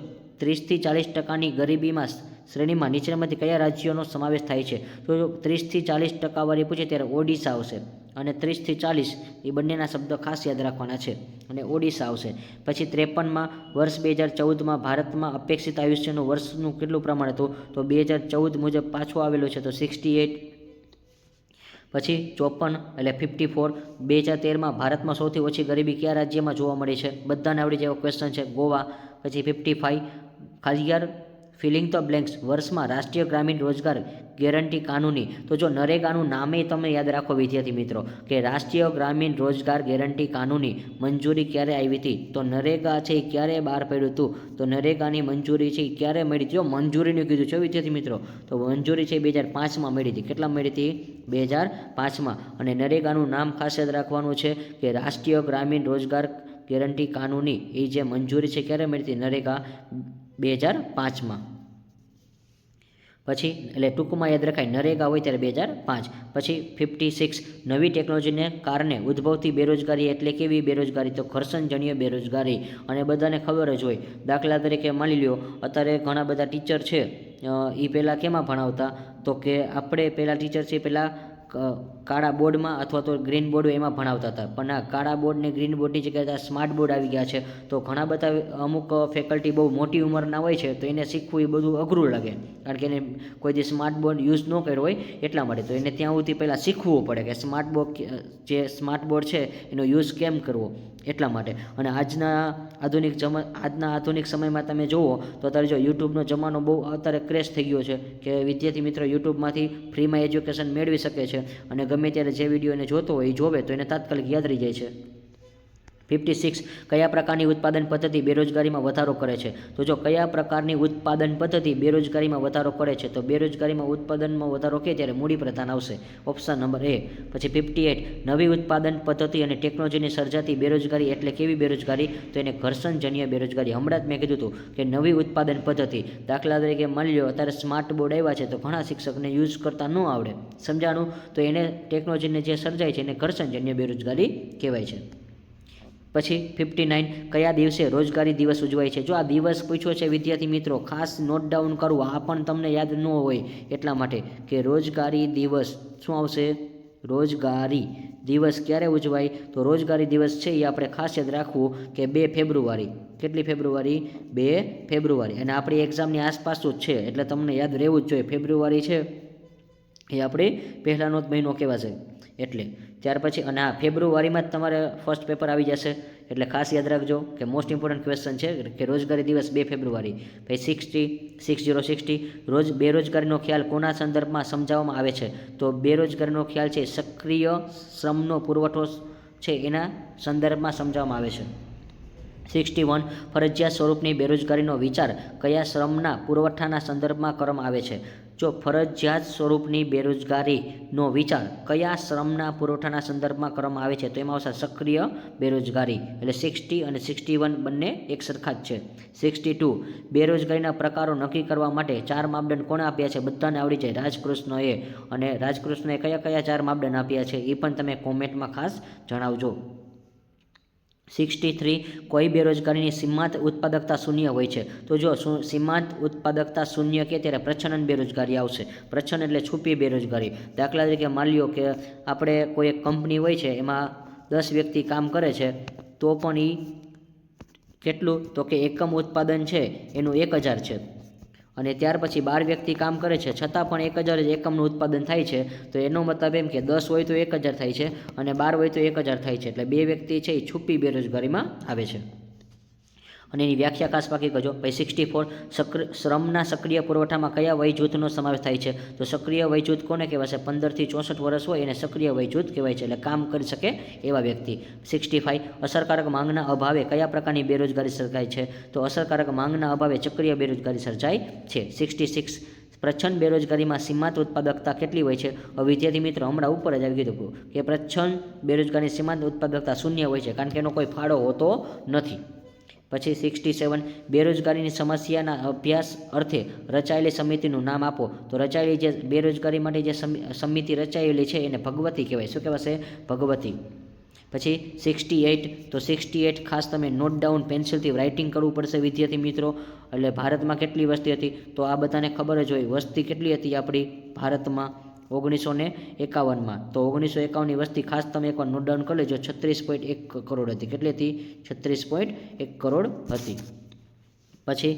30થી 40% ગરીબીમાં શ્રેણીમાં નીચેનામાંથી કયા રાજ્યોનો સમાવેશ થાય છે? તો 30થી 40% વાળી પૂછે ત્યારે ઓડિશા આવશે અને 30થી 40 એ બંનેના શબ્દો ખાસ યાદ રાખવાના છે અને ઓડિશા આવશે. પછી 53માં વર્ષ 2014માં ભારતમાં અપેક્ષિત આયુષ્યનું વર્ષનું કેટલું પ્રમાણ હતું? તો 2014 મુજબ પાછું આવેલું છે તો 68. પછી 54 એટલે 54 2013માં ભારતમાં સૌથી ઓછી ગરીબી કયા રાજ્યમાં જોવા મળી છે? બધાને આવડી જેવો ક્વેશ્ચન છે, ગોવા. પછી 55 ખાલી ફિલિંગ ધ બ્લેન્ક્સ વર્ષમાં રાષ્ટ્રીય ગ્રામીણ રોજગાર ગેરંટી કાનૂની. તો જો નરેગાનું નામે તમે યાદ રાખો વિદ્યાર્થી મિત્રો કે રાષ્ટ્રીય ગ્રામીણ રોજગાર ગેરંટી કાનૂની મંજૂરી ક્યારે આવી હતી? તો નરેગા છે એ ક્યારે બહાર પડ્યું હતું? તો નરેગાની મંજૂરી છે એ ક્યારે મળી હતી? જો મંજૂરીનું કીધું છે વિદ્યાર્થી મિત્રો, તો મંજૂરી છે 2005માં મળી હતી. કેટલા મળી હતી? 2005માં. અને નરેગાનું નામ ખાસ યાદ રાખવાનું છે કે રાષ્ટ્રીય ગ્રામીણ રોજગાર ગેરંટી કાનૂની એ જે મંજૂરી છે ક્યારે મળી હતી? નરેગા 2005માં. પછી એટલે ટૂંકમાં યાદ રખાય નરેગા હોય ત્યારે 2005. પછી 56 નવી ટેકનોલોજીને કારણે ઉદ્ભવતી બેરોજગારી એટલે કેવી બેરોજગારી? તો ઘર્ષણજન્ય બેરોજગારી. અને બધાને ખબર જ હોય, દાખલા તરીકે માની લ્યો અત્યારે ઘણા બધા ટીચર છે એ પહેલાં કેમાં ભણાવતા? તો કે આપણે પહેલાં ટીચર છે પહેલાં કાળા બોર્ડમાં અથવા તો ગ્રીન બોર્ડ એમાં ભણાવતા હતા, પણ આ કાળા બોર્ડ ને ગ્રીન બોર્ડની જગ્યાએ સ્માર્ટ બોર્ડ આવી ગયા છે. તો ઘણા બધા અમુક ફેકલ્ટી બહુ મોટી ઉંમરના હોય છે તો એને શીખવું એ બધું અઘરું લાગે, કારણ કે એને કોઈ જે સ્માર્ટ બોર્ડ યુઝ ન કર્યો હોય એટલા માટે. તો એને ત્યાં સુધી પહેલાં શીખવું પડે કે સ્માર્ટ બોર્ડ છે એનો યુઝ કેમ કરવો એટલા માટે. અને આજના આધુનિક સમયમાં તમે જુઓ તો અત્યારે જો યુટ્યુબનો જમાનો બહુ અત્યારે ક્રેશ થઈ ગયો છે કે વિદ્યાર્થી મિત્રો યુટ્યુબમાંથી ફ્રીમાં એજ્યુકેશન મેળવી શકે છે અને ગમે ત્યારે જે વિડીયો એને જોતો હોય એ જોવે તો એને તાત્કાલિક યાદ રહી જાય છે. 56 કયા પ્રકારની ઉત્પાદન પદ્ધતિ બેરોજગારીમાં વધારો કરે છે? તો જો કયા પ્રકારની ઉત્પાદન પદ્ધતિ બેરોજગારીમાં વધારો કરે છે? તો બેરોજગારીમાં ઉત્પાદનમાં વધારો કે ત્યારે મૂડી પ્રધાન આવશે, ઓપ્શન નંબર A. પછી 58 નવી ઉત્પાદન પદ્ધતિ અને ટેકનોલોજીની સર્જાતી બેરોજગારી એટલે કેવી બેરોજગારી? તો એને ઘર્ષણજન્ય બેરોજગારી. હમણાં જ મેં કીધું હતું કે નવી ઉત્પાદન પદ્ધતિ, દાખલા તરીકે માની લો અત્યારે સ્માર્ટ બોર્ડ આવ્યા છે તો ઘણા શિક્ષકને યુઝ કરતા ન આવડે, સમજાણું? તો એને ટેકનોલોજીને જે સર્જાય છે એને ઘર્ષણજન્ય બેરોજગારી કહેવાય છે. પછી 59 કયા દિવસે રોજગારી દિવસ ઉજવાય છે? જો આ દિવસ પૂછ્યો છે વિદ્યાર્થી મિત્રો ખાસ નોટ ડાઉન કરવું, આ પણ તમને યાદ ન હોય એટલા માટે કે રોજગારી દિવસ શું આવશે? રોજગારી દિવસ ક્યારે ઉજવાય? તો રોજગારી દિવસ છે એ આપણે ખાસ યાદ રાખવું કે 2 ફેબ્રુઆરી. કેટલી ફેબ્રુઆરી? 2 ફેબ્રુઆરી. અને આપણી એક્ઝામની આસપાસ જ છે એટલે તમને યાદ રહેવું જ જોઈએ. ફેબ્રુઆરી છે એ આપણે પહેલાંનો જ મહિનો કહેવાશે એટલે. ત્યાર પછી અને આ ફેબ્રુઆરીમાં જ તમારે ફર્સ્ટ પેપર આવી જશે એટલે ખાસ યાદ રાખજો કે મોસ્ટ ઇમ્પોર્ટન્ટ ક્વેશ્ચન છે કે રોજગારી દિવસ 2 ફેબ્રુઆરી. પછી 60 બેરોજગારીનો ખ્યાલ કોના સંદર્ભમાં સમજાવવામાં આવે છે? તો બેરોજગારીનો ખ્યાલ છે સક્રિય શ્રમનો પુરવઠો છે એના સંદર્ભમાં સમજાવવામાં આવે છે. 61 ફરજિયાત સ્વરૂપની બેરોજગારીનો વિચાર કયા શ્રમના પુરવઠાના સંદર્ભમાં કરવામાં આવે છે? જો ફરજિયાત સ્વરૂપની બેરોજગારીનો વિચાર કયા શ્રમના પુરવઠાના સંદર્ભમાં કરવામાં આવે છે? તો એમાં આવશે સક્રિય બેરોજગારી. એટલે 60 અને 61 બંને એક સરખા જ છે. 62 બેરોજગારીના પ્રકારો નક્કી કરવા માટે 4 માપદંડ કોણે આપ્યા છે? બધાને આવડી જાય, રાજકૃષ્ણએ. અને રાજકૃષ્ણએ કયા 4 માપદંડ આપ્યા છે એ પણ તમે કોમેન્ટમાં ખાસ જણાવજો. 63 કોઈ બેરોજગારીની સીમાંત ઉત્પાદકતા શૂન્ય હોય છે? તો જો સીમાંત ઉત્પાદકતા શૂન્ય કે ત્યારે પ્રચ્છન્ન બેરોજગારી આવશે. પ્રચ્છન્ન એટલે છુપી બેરોજગારી. દાખલા તરીકે માની લ્યો કે આપણે કોઈ એક કંપની હોય છે એમાં 10 વ્યક્તિ કામ કરે છે તો પણ એ કેટલું? તો કે એકમ ઉત્પાદન છે એનું 1000 છે અને ત્યાર પછી 12 વ્યક્તિ કામ કરે છે છતાં પણ 1000 જ એકમનું ઉત્પાદન થાય છે, તો એનો મતલબ એમ કે 10 હોય તો 1000 થાય છે અને 12 હોય તો 1000 થાય છે, એટલે 2 વ્યક્તિ છે એ છુપી બેરોજગારીમાં આવે છે. અને એની વ્યાખ્યા ખાસ બાકી કરજો. પછી 64 શ્રમના સક્રિય પુરવઠામાં કયા વય જૂથનો સમાવેશ થાય છે? તો સક્રિય વય જૂથ કોને કહેવાય છે? 15 થી 64 વર્ષ હોય એને સક્રિય વય જૂથ કહેવાય છે, એટલે કામ કરી શકે એવા વ્યક્તિ. 65 અસરકારક માંગના અભાવે કયા પ્રકારની બેરોજગારી સર્જાય છે? તો અસરકારક માંગના અભાવે ચક્રીય બેરોજગારી સર્જાય છે. 66 પ્રચ્છન્ન બેરોજગારીમાં સીમાંત ઉત્પાદકતા કેટલી હોય છે? વિદ્યાર્થી મિત્રો હમણાં ઉપર જ આવી કીધું કે પ્રચ્છન્ન બેરોજગારી સીમાંત ઉત્પાદકતા 0 હોય છે, કારણ કે એનો કોઈ ફાળો હોતો નથી. પછી 67 બેરોજગારીની સમસ્યાના અભ્યાસ અર્થે રચાયેલી સમિતિનું નામ આપો. તો રચાયેલી જે બેરોજગારી માટે જે સમિતિ રચાયેલી છે એને ભગવતી કહેવાય. શું કહેવાશે? ભગવતી. પછી 68 તો 68 ખાસ તમે નોટ ડાઉન પેન્સિલથી રાઇટિંગ કરવું પડશે વિદ્યાર્થી મિત્રો. એટલે ભારતમાં કેટલી વસ્તી હતી? તો આ બધાને ખબર જ હોય વસ્તી કેટલી હતી આપણી ભારતમાં 1951માં. તો 1951ની વસ્તી ખાસ તમે એકવાર નોટ ડાઉન કરી લેજો, 36.1 કરોડ હતી. કેટલી હતી? 36.1 કરોડ હતી. પછી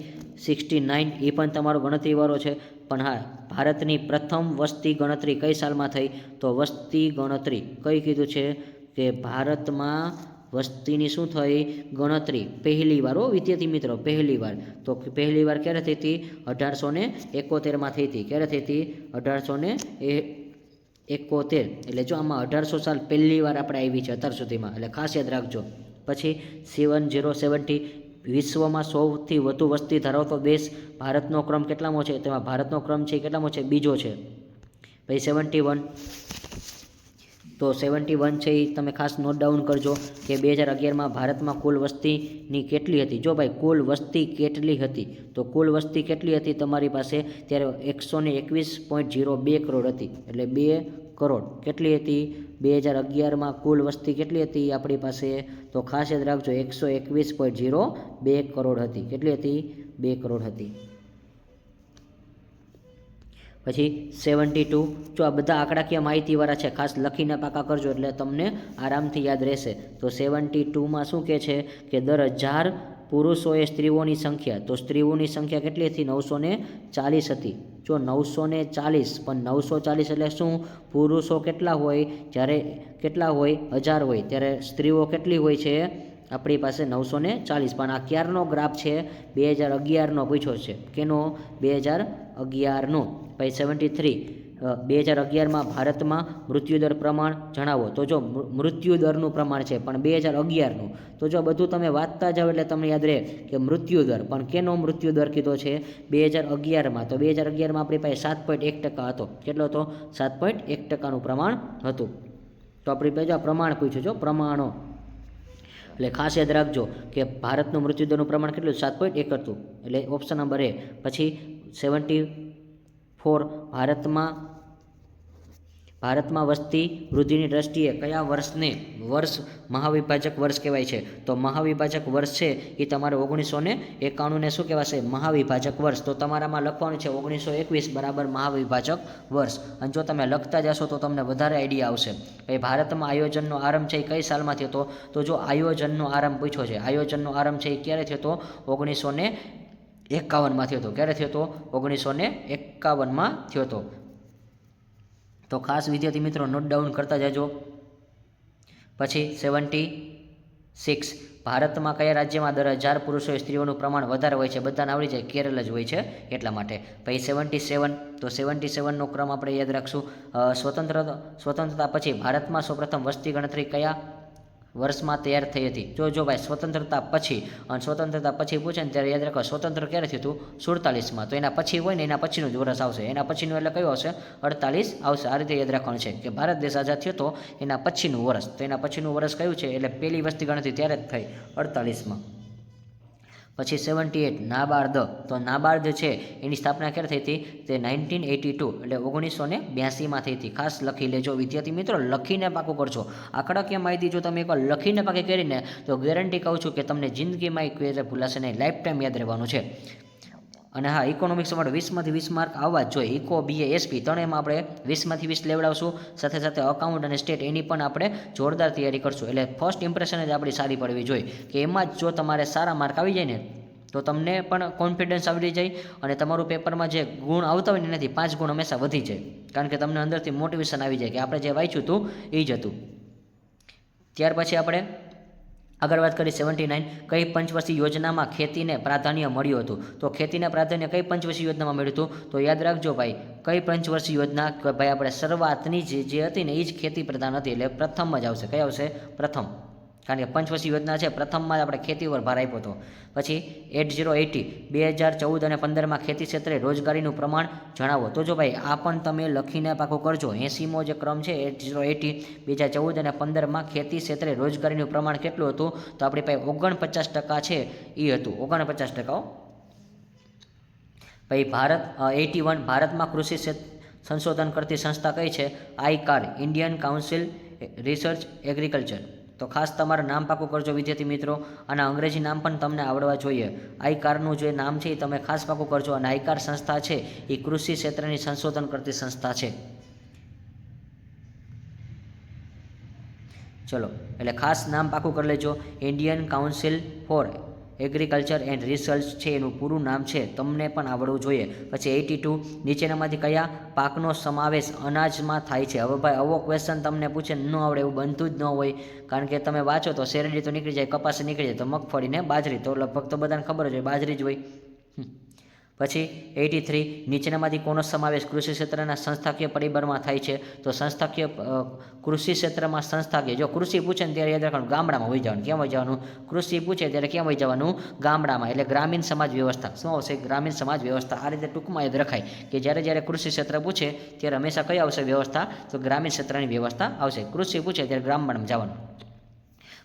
69 એ પણ તમારો ગણતરીવાળો છે, પણ હા, ભારતની પ્રથમ વસ્તી ગણતરી કઈ સાલમાં થઈ? તો વસ્તી ગણતરી કઈ કીધું છે કે ભારતમાં વસ્તીની શું થઈ? ગણતરી પહેલી વાર વિદ્યાર્થી મિત્રો, પહેલી વાર. તો પહેલી વાર ક્યારે થઈ હતી? 1871માં થઈ હતી. ક્યારે થઈ હતી? 1871. એટલે જો આમાં 1800 સાલ પહેલી વાર આપણે આવી છે અત્યાર સુધીમાં, એટલે ખાસ યાદ રાખજો. પછી 70 વિશ્વમાં સૌથી વધુ વસ્તી ધરાવતો દેશ ભારતનો ક્રમ કેટલામો છે? તેમાં ભારતનો ક્રમ છે કેટલામો છે? બીજો છે. પછી 71 તો 71 છે એ તમે ખાસ નોટ ડાઉન કરજો કે 2011માં ભારતમાં કુલ વસ્તીની કેટલી હતી? જો ભાઈ કુલ વસ્તી કેટલી હતી? તો કુલ વસ્તી કેટલી હતી તમારી પાસે? ત્યારે 121.02 કરોડ હતી. એટલે 2 કરોડ કેટલી હતી? 2011માં કુલ વસ્તી કેટલી હતી આપણી પાસે? તો ખાસ યાદ રાખજો 121.02 કરોડ હતી. કેટલી હતી? 2 કરોડ હતી. પછી 72 જો આ બધા આંકડાકીય માહિતીવાળા છે, ખાસ લખીને પાકા કરજો એટલે તમને આરામથી યાદ રહેશે. તો 72માં શું કહે છે કે દર 1000 પુરુષોએ સ્ત્રીઓની સંખ્યા, તો સ્ત્રીઓની સંખ્યા કેટલી હતી? 940 હતી. જો 940, પણ 940 એટલે શું? પુરુષો કેટલા હોય? જ્યારે કેટલા હોય? 1000 હોય. ત્યારે સ્ત્રીઓ કેટલી હોય છે આપણી પાસે? 940. પણ આ ક્યારનો ગ્રાફ છે? 2011નો પૂછ્યો છે. કેનો? 2011નો. પછી 73 2011માં ભારતમાં મૃત્યુદર પ્રમાણ જણાવો. તો જો મૃત્યુદરનું પ્રમાણ છે પણ 2011નું. તો જો બધું તમે વાંચતા જાઓ એટલે તમને યાદ રહે કે મૃત્યુદર, પણ કેનો મૃત્યુદર કીધો છે? 2011માં. તો 2011માં આપણી પાસે 7.1% હતો. કેટલો હતો? 7.1%નું પ્રમાણ હતું. તો આપણી પાસે આ પ્રમાણ પૂછ્યું છે, પ્રમાણો. એટલે ખાસ યાદ રાખજો કે ભારતનું મૃત્યુદરનું પ્રમાણ કેટલું? 7.1 હતું. એટલે ઓપ્શન નંબર A. પછી 74 ભારતમાં વસ્તી વૃદ્ધિની દ્રષ્ટિએ કયા વર્ષને મહાવિભાજક વર્ષ કહેવાય છે? તો મહાવિભાજક વર્ષ છે એ તમારે 1991ને શું કહેવાશે? મહાવિભાજક વર્ષ. તો તમારામાં લખવાનું છે 1921 બરાબર મહાવિભાજક વર્ષ. અને જો તમે લખતા જશો તો તમને વધારે આઈડિયા આવશે. ભાઈ ભારતમાં આયોજનનો આરંભ છે એ કઈ સાલમાં થયો હતો? તો જો આયોજનનો આરંભ પૂછ્યો છે, આયોજનનો આરંભ છે એ ક્યારે થયો હતો? 1951માં થયો હતો. ક્યારે થયો હતો? 1951માં થયો હતો. તો ખાસ વિદ્યાર્થી મિત્રો નોટ ડાઉન કરતા જજો. પછી 76 ભારતમાં કયા રાજ્યમાં દર 1000 પુરુષોએ સ્ત્રીઓનું પ્રમાણ વધારે હોય છે? બધાને આવડી જાય, કેરળ જ હોય છે એટલા માટે. પછી 77 તો 77નો ક્રમ આપણે યાદ રાખશું. સ્વતંત્રતા પછી ભારતમાં સૌપ્રથમ વસ્તી ગણતરી કયા વર્ષમાં તૈયાર થઈ હતી? જો ભાઈ સ્વતંત્રતા પછી, અને સ્વતંત્રતા પછી પૂછે ને ત્યારે યાદ રાખો સ્વતંત્ર ક્યારે થયું હતું? 47માં. તો એના પછી હોય ને એના પછીનું જ વર્ષ આવશે. એના પછીનું એટલે કયું આવશે? 48 આવશે. આ રીતે યાદ રાખવાનું છે કે ભારત દેશ આઝાદ થયો તો એના પછીનું વર્ષ. તો એના પછીનું વર્ષ કયું છે? એટલે પહેલી વસ્તી ગણતરી ત્યારે જ થઈ 48માં. પછી 78 નાબાર્દ. તો નાબાર્દ છે એની સ્થાપના ક્યારે થઈ હતી? તે 1982 એટલે 1982માં થઈ હતી. ખાસ લખી લેજો વિદ્યાર્થી મિત્રો, લખીને પાકું કરજો. આંકડાકીય માહિતી જો તમે એકવાર લખીને પાકી કરીને તો ગેરંટી કહું છું કે તમને જિંદગીમાં એક ક્વેઝ ભૂલાશે નહીં, લાઈફ ટાઈમ યાદ રહેવાનું છે. અને હા, ઇકોનોમિક્સ માટે 20માંથી 20 માર્ક આવવા જ જોઈએ. ઇકો, BA, SP ત્રણેયમાં આપણે 20માંથી 20 લેવડાવશું. સાથે સાથે અકાઉન્ટ અને સ્ટેટ એની પણ આપણે જોરદાર તૈયારી કરશું. એટલે ફર્સ્ટ ઇમ્પ્રેશન જ આપણી સારી પડવી જોઈએ કે એમાં જ જો તમારે સારા માર્ક આવી જાય ને તો તમને પણ કોન્ફિડન્સ આવડી જાય અને તમારું પેપરમાં જે ગુણ આવતા હોય ને એનાથી 5 ગુણ હંમેશા વધી જાય, કારણ કે તમને અંદરથી મોટિવેશન આવી જાય કે આપણે જે વાંચ્યું હતું એ જ હતું. ત્યાર પછી આપણે આગળ વાત કરી 79, કઈ પંચવર્ષીય યોજનામાં ખેતીને પ્રાધાન્ય મળ્યું હતું? તો ખેતીને પ્રાધાન્ય કઈ પંચવર્ષીય યોજનામાં મળ્યું હતું? તો યાદ રાખજો ભાઈ, કઈ પંચવર્ષીય યોજના, કે ભાઈ આપણે શરૂઆતની જે હતી ને એ જ ખેતી પ્રધાન હતી, એટલે પ્રથમ જ આવશે. કઈ આવશે? પ્રથમ, કારણ કે પંચવર્ષીય યોજના છે પ્રથમમાં જ આપણે ખેતી પર ભાર આપ્યો હતો. પછી 8080, 2014 અને 15માં ખેતી ક્ષેત્રે રોજગારીનું પ્રમાણ જણાવો. તો જો ભાઈ આ પણ તમે લખીને પાકું કરજો. 80મો જે ક્રમ છે 8080, 2014 અને 15માં ખેતી ક્ષેત્રે રોજગારીનું પ્રમાણ કેટલું હતું? તો આપણી પાસે 49% છે એ હતું, 49%. ભાઈ ભારત 81, ભારતમાં કૃષિ સંશોધન કરતી સંસ્થા કઈ છે? આઈકાર, ઇન્ડિયન કાઉન્સિલ રિસર્ચ એગ્રીકલ્ચર. તો ખાસ તમારે નામ પાકું કરજો વિદ્યાર્થી મિત્રો, અને અંગ્રેજી નામ પણ તમને આવડવા જોઈએ. આઈકારનું જે નામ છે એ તમે ખાસ પાકું કરજો, અને આઈકાર સંસ્થા છે એ કૃષિ ક્ષેત્રની સંશોધન કરતી સંસ્થા છે. ચલો, એટલે ખાસ નામ પાકું કરી લેજો. Indian council four agriculture and research છે એનું પૂરું નામ છે, તમને પણ આવડવું જોઈએ. પછી 82, નીચેનામાંથી કયા પાકનો સમાવેશ અનાજમાં થાય છે? હવે ભાઈ આવો ક્વેશ્ચન તમને પૂછે ન આવડે એવું બનતું જ ન હોય, કારણ કે તમે વાંચો તો શેરડી તો નીકળી જાય, કપાસ નીકળી જાય, તો મગફળી ને બાજરી તો લગભગ તો બધાને ખબર જ હોય, બાજરી જ હોય. પછી 83, નીચેનામાંથી કોનો સમાવેશ કૃષિ ક્ષેત્રના સંસ્થાકીય પરિબળમાં થાય છે? તો સંસ્થાકીય કૃષિ ક્ષેત્રમાં સંસ્થાકીય, જો કૃષિ પૂછે ને ત્યારે યાદ રાખવાનું ગામડામાં વહી જવાનું. ક્યાં વહી જવાનું? કૃષિ પૂછે ત્યારે ક્યાં વહી જવાનું? ગામડામાં. એટલે ગ્રામીણ સમાજ વ્યવસ્થા. શું આવશે? ગ્રામીણ સમાજ વ્યવસ્થા. આ રીતે ટૂંકમાં યાદ રખાય કે જ્યારે જ્યારે કૃષિ ક્ષેત્ર પૂછે ત્યારે હંમેશા કઈ આવશે વ્યવસ્થા? તો ગ્રામીણ ક્ષેત્રની વ્યવસ્થા આવશે. કૃષિ પૂછે ત્યારે ગ્રામમાં જવાનું.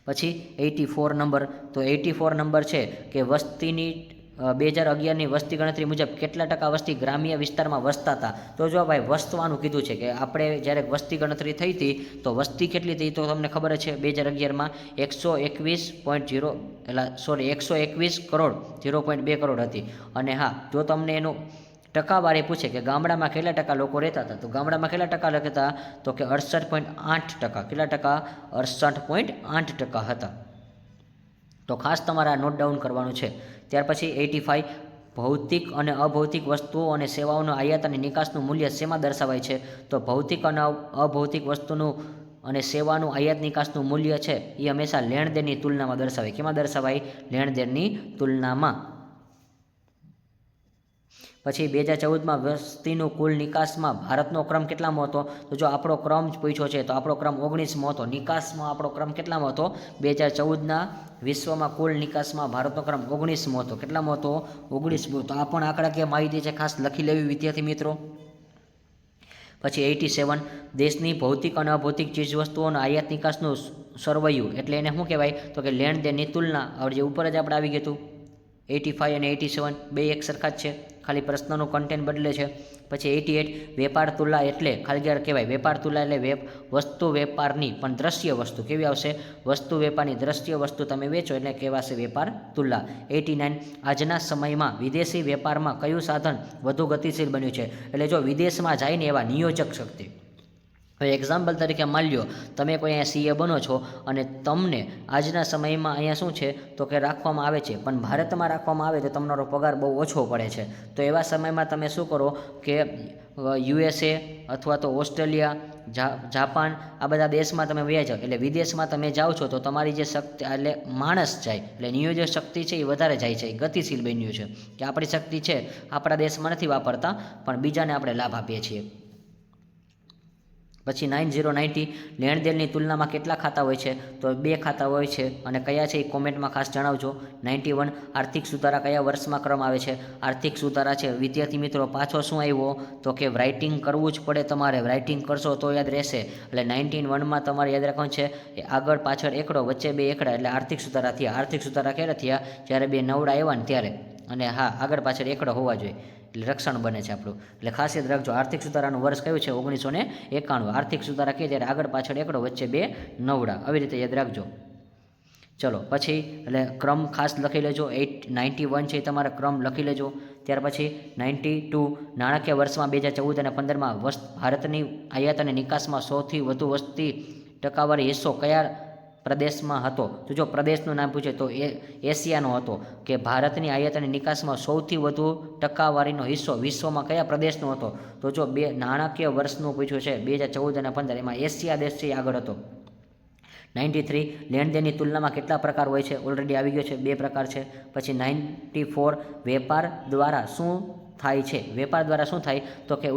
પછી 84 નંબર, તો 84 નંબર છે કે વસ્તીની 2011ની વસ્તી ગણતરી મુજબ કેટલા ટકા વસ્તી ગ્રામ્ય વિસ્તારમાં વસતા હતા? તો જો ભાઈ વસવાનું કીધું છે કે આપણે જ્યારે વસ્તી ગણતરી થઈ હતી તો વસ્તી કેટલી હતી? તો તમને ખબર છે 2011માં 121 કરોડ 0.2 કરોડ હતી. અને હા, જો તમને એનું ટકાવારી પૂછે કે ગામડામાં કેટલા ટકા લોકો રહેતા હતા, તો ગામડામાં કેટલા ટકા રહેતા? તો કે 68.8%. કેટલા ટકા? 68.8% હતા. તો ખાસ તમારે આ નોટ ડાઉન કરવાનું છે. ત્યાર પછી 85, ભૌતિક અને અભૌતિક વસ્તુઓ અને સેવાઓનો આયાત અને નિકાસનું મૂલ્ય શેમાં દર્શાવાય છે? તો ભૌતિક અને અભૌતિક વસ્તુનું અને સેવાનું આયાત નિકાસનું મૂલ્ય છે એ હંમેશા લેણદેણની તુલનામાં દર્શાવાય. કેમાં દર્શાવાય? લેણદેણની તુલનામાં. પછી 2014માં વસ્તીનું કુલ નિકાસમાં ભારતનો ક્રમ કેટલામાં હતો? તો જો આપણો ક્રમ જ પૂછ્યો છે તો આપણો ક્રમ 19મો હતો. નિકાસમાં આપણો ક્રમ કેટલામાં હતો? 2014ના વિશ્વમાં કુલ નિકાસમાં ભારતનો ક્રમ 19મો હતો. કેટલામાં હતો? 19મો. તો આ પણ આંકડાકીય માહિતી છે, ખાસ લખી લેવી વિદ્યાર્થી મિત્રો. પછી 87, દેશની ભૌતિક અને અભૌતિક ચીજવસ્તુઓના આયાત નિકાસનું સરવૈયું એટલે એને શું કહેવાય? તો કે લેણદેણની તુલના. હવે જે ઉપર જ આપણે આવી ગયું હતું 85 અને 87 બે એક સરખા જ છે, ખાલી પ્રશ્નનું કન્ટેન્ટ બદલે છે. પછી 88, વેપાર તુલા એટલે ખાલી કહેવાય. વેપાર તુલા એટલે વસ્તુ વેપારની પણ દ્રશ્ય વસ્તુ. કેવી આવશે? વસ્તુ વેપારની દ્રશ્ય વસ્તુ તમે વેચો એટલે કહેવાશે વેપાર તુલા. 89, આજના સમયમાં વિદેશી વેપારમાં કયું સાધન વધુ ગતિશીલ બન્યું છે? એટલે જો વિદેશમાં જાય ને એવા નિયોજક શક્તિ. હવે એક્ઝામ્પલ તરીકે માની લો તમે કોઈ અહીંયા સીએ બનો છો અને તમને આજના સમયમાં અહીંયા શું છે તો કે રાખવામાં આવે છે, પણ ભારતમાં રાખવામાં આવે તો તમારો પગાર બહુ ઓછો પડે છે. તો એવા સમયમાં તમે શું કરો કે USA અથવા તો ઓસ્ટ્રેલિયા, જાપાન આ બધા દેશમાં તમે વયા જાઓ. એટલે વિદેશમાં તમે જાઓ છો તો તમારી જે શક્તિ એટલે માણસ જાય એટલે નિયોજક શક્તિ છે એ વધારે જાય છે, એ ગતિશીલ બન્યું છે કે આપણી શક્તિ છે આપણા દેશમાં નથી વાપરતા પણ બીજાને આપણે લાભ આપીએ છીએ. પછી 9090, લેણદેણની તુલનામાં કેટલા ખાતા હોય છે? તો 2 ખાતા હોય છે. અને કયા છે એ કોમેન્ટમાં ખાસ જણાવજો. 91, આર્થિક સુધારા કયા વર્ષમાં કરવામાં આવે છે? આર્થિક સુધારા છે વિદ્યાર્થી મિત્રો પાછો શું આવ્યો તો કે રાઇટિંગ કરવું જ પડે તમારે. રાઇટિંગ કરશો તો યાદ રહેશે. એટલે 1991માં તમારે યાદ રાખવાનું છે એ આગળ પાછળ એકડો વચ્ચે 2 એકડા એટલે આર્થિક સુધારા થયા. આર્થિક સુધારા ક્યારે થયા? જ્યારે 2 નવડા આવ્યા ને ત્યારે. અને હા, આગળ પાછળ એકડો હોવા જોઈએ એટલે રક્ષણ બને છે આપણું. એટલે ખાસ યાદ રાખજો આર્થિક સુધારાનું વર્ષ કયું છે? 1991. આર્થિક સુધારા કહે ત્યારે આગળ પાછળ એકડો વચ્ચે 2 નવડા, આવી રીતે યાદ રાખજો. ચલો પછી એટલે ક્રમ ખાસ લખી લેજો. 91 છે એ તમારે ક્રમ લખી લેજો. ત્યાર પછી 92, નાણાકીય વર્ષમાં 2014 અને 15માં ભારતની આયાત અને નિકાસમાં સૌથી વધુ વસ્તી ટકાવારી હિસ્સો કયા પ્રદેશમાં હતો? તો જો પ્રદેશનું નામ પૂછે તો એશિયાનો હતો. કે ભારતની આયાત અને નિકાસમાં સૌથી વધુ ટકાવારીનો હિસ્સો વિશ્વમાં કયા પ્રદેશનો હતો? તો જો નાણાકીય વર્ષનું પૂછ્યું છે 2014 અને 2015, એમાં એશિયા દેશથી આગળ હતો. 93 લેણદેણની તુલનામાં કેટલા પ્રકાર હોય છે? ઓલરેડી આવી ગયો છે, 2 પ્રકાર છે. પછી 94 વેપાર દ્વારા શું થાય છે? વેપાર દ્વારા શું થાય? તો કે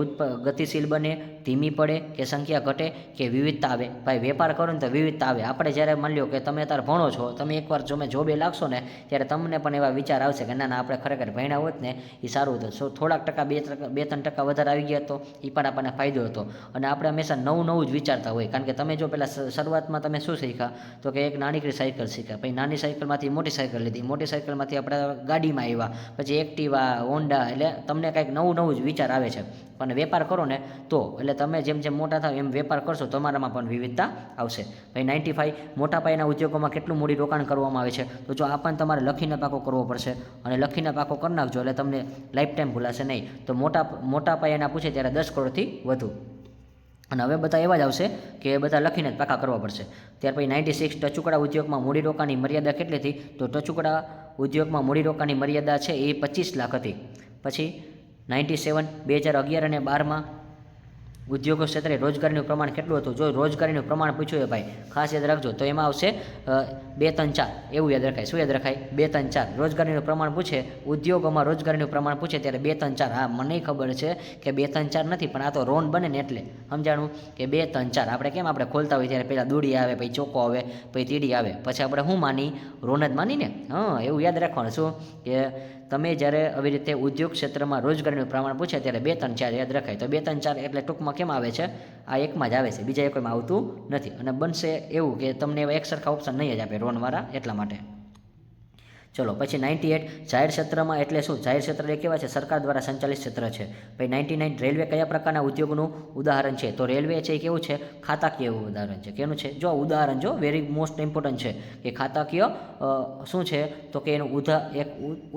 ગતિશીલ બને, ધીમી પડે, કે સંખ્યા ઘટે, કે વિવિધતા આવે? ભાઈ વેપાર કરો ને તો વિવિધતા આવે. આપણે જ્યારે માની લો કે તમે અત્યારે ભણો છો, તમે એકવાર જો જોબે લાગશો ને ત્યારે તમને પણ એવા વિચાર આવશે કે ના આપણે ખરેખર ભણ્યા હોત ને એ સારું હતું. થોડાક ટકા 2-3% વધારે આવી ગયા તો એ પણ આપણને ફાયદો હતો. અને આપણે હંમેશા નવું જ વિચારતા હોય, કારણ કે તમે જો પહેલાં શરૂઆતમાં તમે શું શીખ્યા? તો કે એક નાનીકડી સાયકલ શીખ્યા, પછી નાની સાયકલમાંથી મોટી સાયકલ લીધી, મોટી સાયકલમાંથી આપણે ગાડીમાં આવ્યા, પછી એક્ટિવા, હોન્ડા, એટલે તમને કંઈક નવું જ વિચાર આવે છે. પણ વેપાર કરો ને તો એટલે તમે જેમ મોટા થાવ એમ વેપાર કરશો તમારામાં પણ વિવિધતા આવશે. ભાઈ 95 મોટા પાયાના ઉદ્યોગોમાં કેટલું મૂડી રોકાણ કરવામાં આવે છે? તો જો આ પણ તમારે લખીને પાકો કરવો પડશે, અને લખીને પાકો કરી નાખજો એટલે તમને લાઈફ ટાઈમ ભૂલાશે નહીં. તો મોટા પાયાના પૂછે ત્યારે 10 કરોડથી વધુ. અને હવે બધા એવા જ આવશે કે એ બધા લખીને જ પાકા કરવા પડશે. ત્યાર પછી 96 ટચુકડા ઉદ્યોગમાં મૂડીરોકાણની મર્યાદા કેટલી હતી? તો ટચુકડા ઉદ્યોગમાં મૂડીરોકાણની મર્યાદા છે એ 25 લાખ હતી. પછી 97 2011 અને 12માં ઉદ્યોગો ક્ષેત્રે રોજગારીનું પ્રમાણ કેટલું હતું? જો રોજગારીનું પ્રમાણ પૂછ્યું હોય ભાઈ ખાસ યાદ રાખજો, તો એમાં આવશે 2, 3, 4 એવું યાદ રખાય. શું યાદ રખાય? 2, 3, 4 રોજગારીનું પ્રમાણ પૂછે, ઉદ્યોગોમાં રોજગારીનું પ્રમાણ પૂછે ત્યારે 2, 3, 4. હા, મને ખબર છે કે 2, 3, 4 નથી, પણ આ તો રોન બને ને એટલે સમજાણું કે 2, 3, 4. આપણે કેમ આપણે ખોલતા હોય ત્યારે પહેલાં દૂડી આવે, પછી ચોકો આવે, પછી તીડી આવે, પછી આપણે શું માની? રોન જ માની ને. એવું યાદ રાખવાનું. શું કે તમે જ્યારે આવી રીતે ઉદ્યોગ ક્ષેત્રમાં રોજગારીનું પ્રમાણ પૂછે ત્યારે 2, 3, 4 યાદ રખાય. તો 2, 3, 4 એટલે ટૂંકમાં કેમ આવે છે? આ એકમાં જ આવે છે, બીજા એકમાં આવતું નથી. અને બનશે એવું કે તમને એવા એક સરખા ઓપ્શન નહીં જ આપે રોનવાળા, એટલા માટે. ચલો પછી 98 જાહેર ક્ષેત્રમાં એટલે શું? જાહેર ક્ષેત્ર એ કેવા છે? સરકાર દ્વારા સંચાલિત ક્ષેત્ર છે. પછી 99 રેલવે કયા પ્રકારના ઉદ્યોગનું ઉદાહરણ છે? તો રેલવે છે એ કેવું છે? ખાતાકીય ઉદાહરણ છે. કેનું છે? જો ઉદાહરણ જો વેરી મોસ્ટ ઇમ્પોર્ટન્ટ છે કે ખાતાકીય શું છે? તો કે એનું એક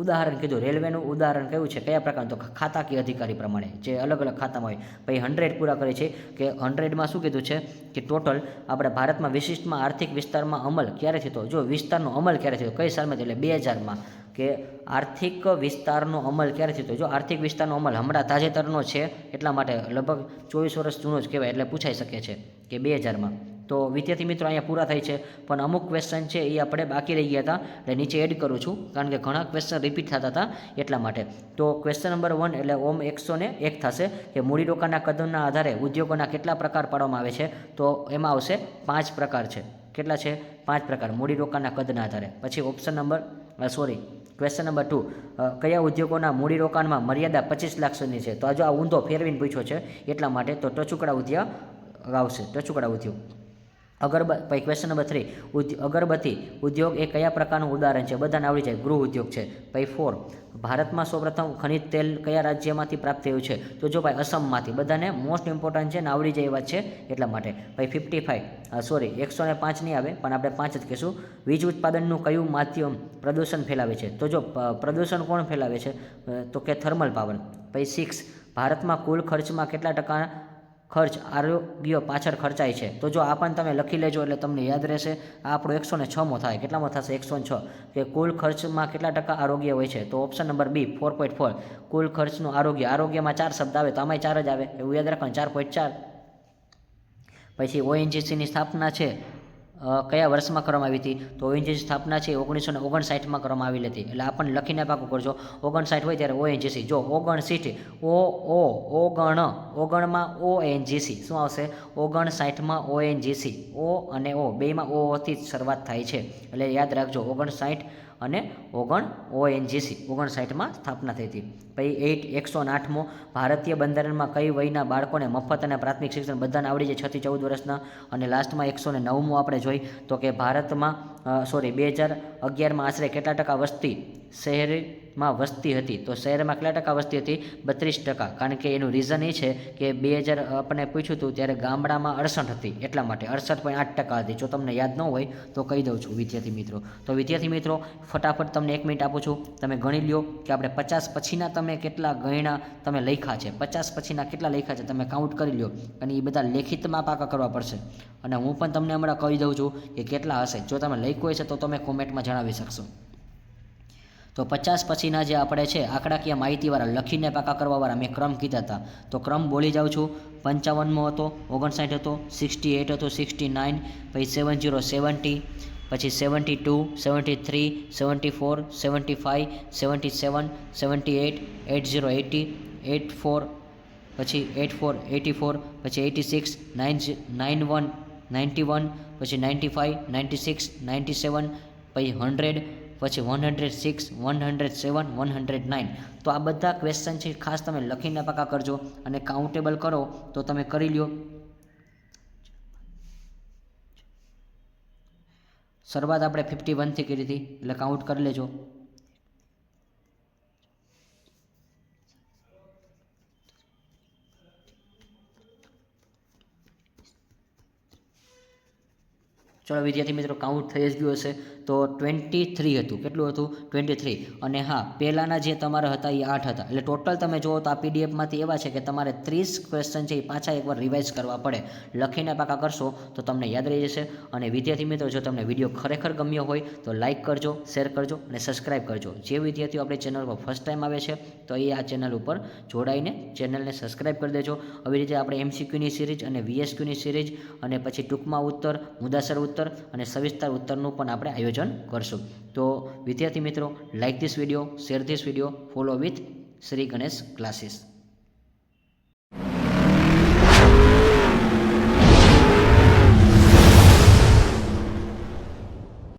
ઉદાહરણ કીધું. રેલવેનું ઉદાહરણ કયું છે? કયા પ્રકારનું? તો ખાતાકીય અધિકારી પ્રમાણે જે અલગ અલગ ખાતામાં હોય. પછી 100 પૂરા કરે છે કે 100માં શું કીધું છે કે ટોટલ આપણે ભારતમાં વિશિષ્ટમાં આર્થિક વિસ્તારમાં અમલ ક્યારે થયો? જો વિસ્તારનો અમલ ક્યારે થયો? કઈ સાલમાં? એટલે 2000માં. કે આર્થિક વિસ્તારનો અમલ ક્યારે થયો? જો આર્થિક વિસ્તારનો અમલ હમણાં તાજેતરનો છે, એટલા માટે લગભગ 24 વર્ષ જૂનો જ કહેવાય, એટલે પૂછાઈ શકે છે કે 2000માં. તો વિદ્યાર્થી મિત્રો અહીંયા પૂરા થાય છે, પણ અમુક ક્વેશ્ચન છે એ આપણે બાકી રહી ગયા હતા, એટલે નીચે એડ કરું છું, કારણ કે ઘણા ક્વેશ્ચન રિપીટ થતા હતા એટલા માટે. તો ક્વેશ્ચન નંબર 1 એટલે ઓમ 101 થશે કે મૂડીરોકાણના કદના આધારે ઉદ્યોગોના કેટલા પ્રકાર પાડવામાં આવે છે? તો એમાં આવશે 5 પ્રકાર છે. કેટલા છે? 5 પ્રકાર મૂડીરોકાણના કદના આધારે. પછી ક્વેશ્ચન નંબર 2 કયા ઉદ્યોગોના મૂડીરોકાણમાં મર્યાદા 25 લાખ સુધીની છે? તો જો આ ઊંધો ફેરવીને પૂછ્યો છે એટલા માટે. તો ટચુકડા ઉદ્યોગ આવશે, ટચુકડા ઉદ્યોગ. પછી ક્વેશ્ચન નંબર 3 અગરબત્તી ઉદ્યોગ એ કયા પ્રકારનું ઉદાહરણ છે? બધાને આવડી જાય, ગૃહ ઉદ્યોગ છે. પછી 4 ભારતમાં સૌપ્રથમ ખનિજ તેલ કયા રાજ્યમાંથી પ્રાપ્ત થયું છે? તો જો ભાઈ અસમમાંથી. બધાને મોસ્ટ ઇમ્પોર્ટન્ટ છે ને આવડી જાય એવા છે એટલા માટે. પછી 105 નહીં આવે, પણ આપણે 5 જ કહીશું. વીજ ઉત્પાદનનું કયું માધ્યમ પ્રદૂષણ ફેલાવે છે? તો જો પ્રદૂષણ કોણ ફેલાવે છે? તો કે થર્મલ પાવર. પછી 6 ભારતમાં કુલ ખર્ચમાં કેટલા ટકા ખર્ચ આરોગ્ય પાછળ ખર્ચાય છે? તો જો આ પણ તમે લખી લેજો એટલે તમને યાદ રહેશે. આ આપણો 106મો થાય. કેટલામાં થશે? 106. કે કુલ ખર્ચમાં કેટલા ટકા આરોગ્ય હોય છે? તો ઓપ્શન નંબર બી 4.4. કુલ ખર્ચનું આરોગ્યમાં 4 શબ્દ આવે તો આમાંય 4 જ આવે, એવું યાદ રાખવાનું. 4.4. પછી ONGCની સ્થાપના છે કયા વર્ષમાં કરવામાં આવી હતી? તો ONGC સ્થાપના છે 1959માં કરવામાં આવેલી હતી. એટલે આપણને લખીને પાકું કરજો. 59 હોય ત્યારે ONGC. જો 59 ઓગણમાં ONGC શું આવશે? 59માં ONGC. O અને O બેયમાં ઓથી જ શરૂઆત થાય છે, એટલે યાદ રાખજો. 59 અને ONGC 59માં સ્થાપના થઈ હતી. પછી 108મો ભારતીય બંધારણમાં કઈ વયના બાળકોને મફત અને પ્રાથમિક શિક્ષણ બધાને આવડી જાય 6 થી 14 વર્ષના? અને લાસ્ટમાં 109મો આપણે જોઈ તો કે ભારતમાં સોરી 2011માં આશરે કેટલા ટકા વસ્તી શહેરમાં વસ્તી હતી? તો શહેરમાં કેટલા ટકા વસ્તી હતી? 32%. કારણ કે એનું રીઝન એ છે કે 2000 આપણને પૂછ્યું હતું ત્યારે ગામડામાં 68 હતી, એટલા માટે 68.8% હતી. જો તમને યાદ ન હોય તો કહી દઉં છું વિદ્યાર્થી મિત્રો. તો વિદ્યાર્થી મિત્રો ફટાફટ તમને 1 મિનિટ આપું છું, તમે ગણી લ્યો કે આપણે 50 પછીના તમે કેટલા ગણ્યા તમે લખ્યા છે, 50 પછીના કેટલા લખ્યા છે તમે કાઉન્ટ કરી લ્યો, અને એ બધા લેખિતમાં પાકા કરવા પડશે. અને હું પણ તમને હમણાં કહી દઉં છું કે કેટલા હશે. જો તમે લખ્યું હશે તો તમે કોમેન્ટમાં જણાવી શકશો. તો 50 પછીના જે આપણે છે આંકડાકીય માહિતીવાળા લખીને પાકા કરવાવાળા મેં ક્રમ કીધા હતા. તો ક્રમ બોલી જાઉં છું. 55મો હતો, 59 હતો, 68 હતો, 69, પછી 70 70, પછી 72 73 74 75 77 78 80 80 84, પછી 84 84, પછી 86 91 91, પછી 95 96 97, પછી 100, પછી 106 107 109. તો આ બધા ક્વેશ્ચન છે ખાસ તમે લખીને પાકા કરજો અને કાઉન્ટેબલ કરો તો તમે કરી લ્યો. શરૂઆત આપણે 51થી કરી હતી એટલે કાઉન્ટ કરી લેજો. ચલો વિદ્યાર્થી મિત્રો કાઉન્ટ થઈ જ ગયું હશે. તો 23 હતું. કેટલું હતું? 23. અને હા, પહેલાંના જે તમારા હતા એ 8 હતા. એટલે ટોટલ તમે જુઓ તો આ પીડીએફમાંથી એવા છે કે તમારે 30 ક્વેશ્ચન છે એ પાછા એકવાર રિવાઇઝ કરવા પડે. લખીને પાકા કરશો તો તમને યાદ રહી જશે. અને વિદ્યાર્થી મિત્રો જો તમને વિડીયો ખરેખર ગમ્યો હોય તો લાઇક કરજો, શેર કરજો અને સબસ્ક્રાઈબ કરજો. જે વિદ્યાર્થીઓ આપણી ચેનલ પર ફર્સ્ટ ટાઈમ આવે છે તો એ આ ચેનલ ઉપર જોડાઈને ચેનલને સબસ્ક્રાઈબ કરી દેજો. આવી રીતે આપણે એમસીક્યુની સિરીઝ અને વીએસક્યુની સિરીઝ અને પછી ટૂંકમાં ઉત્તર, મુદ્દાસર ઉત્તર અને સવિસ્તાર ઉત્તરનું પણ આપણે આયોજન કરશું. તો વિદ્યાર્થી મિત્રો, like this video, share this video, follow with Shri Ganesh classes.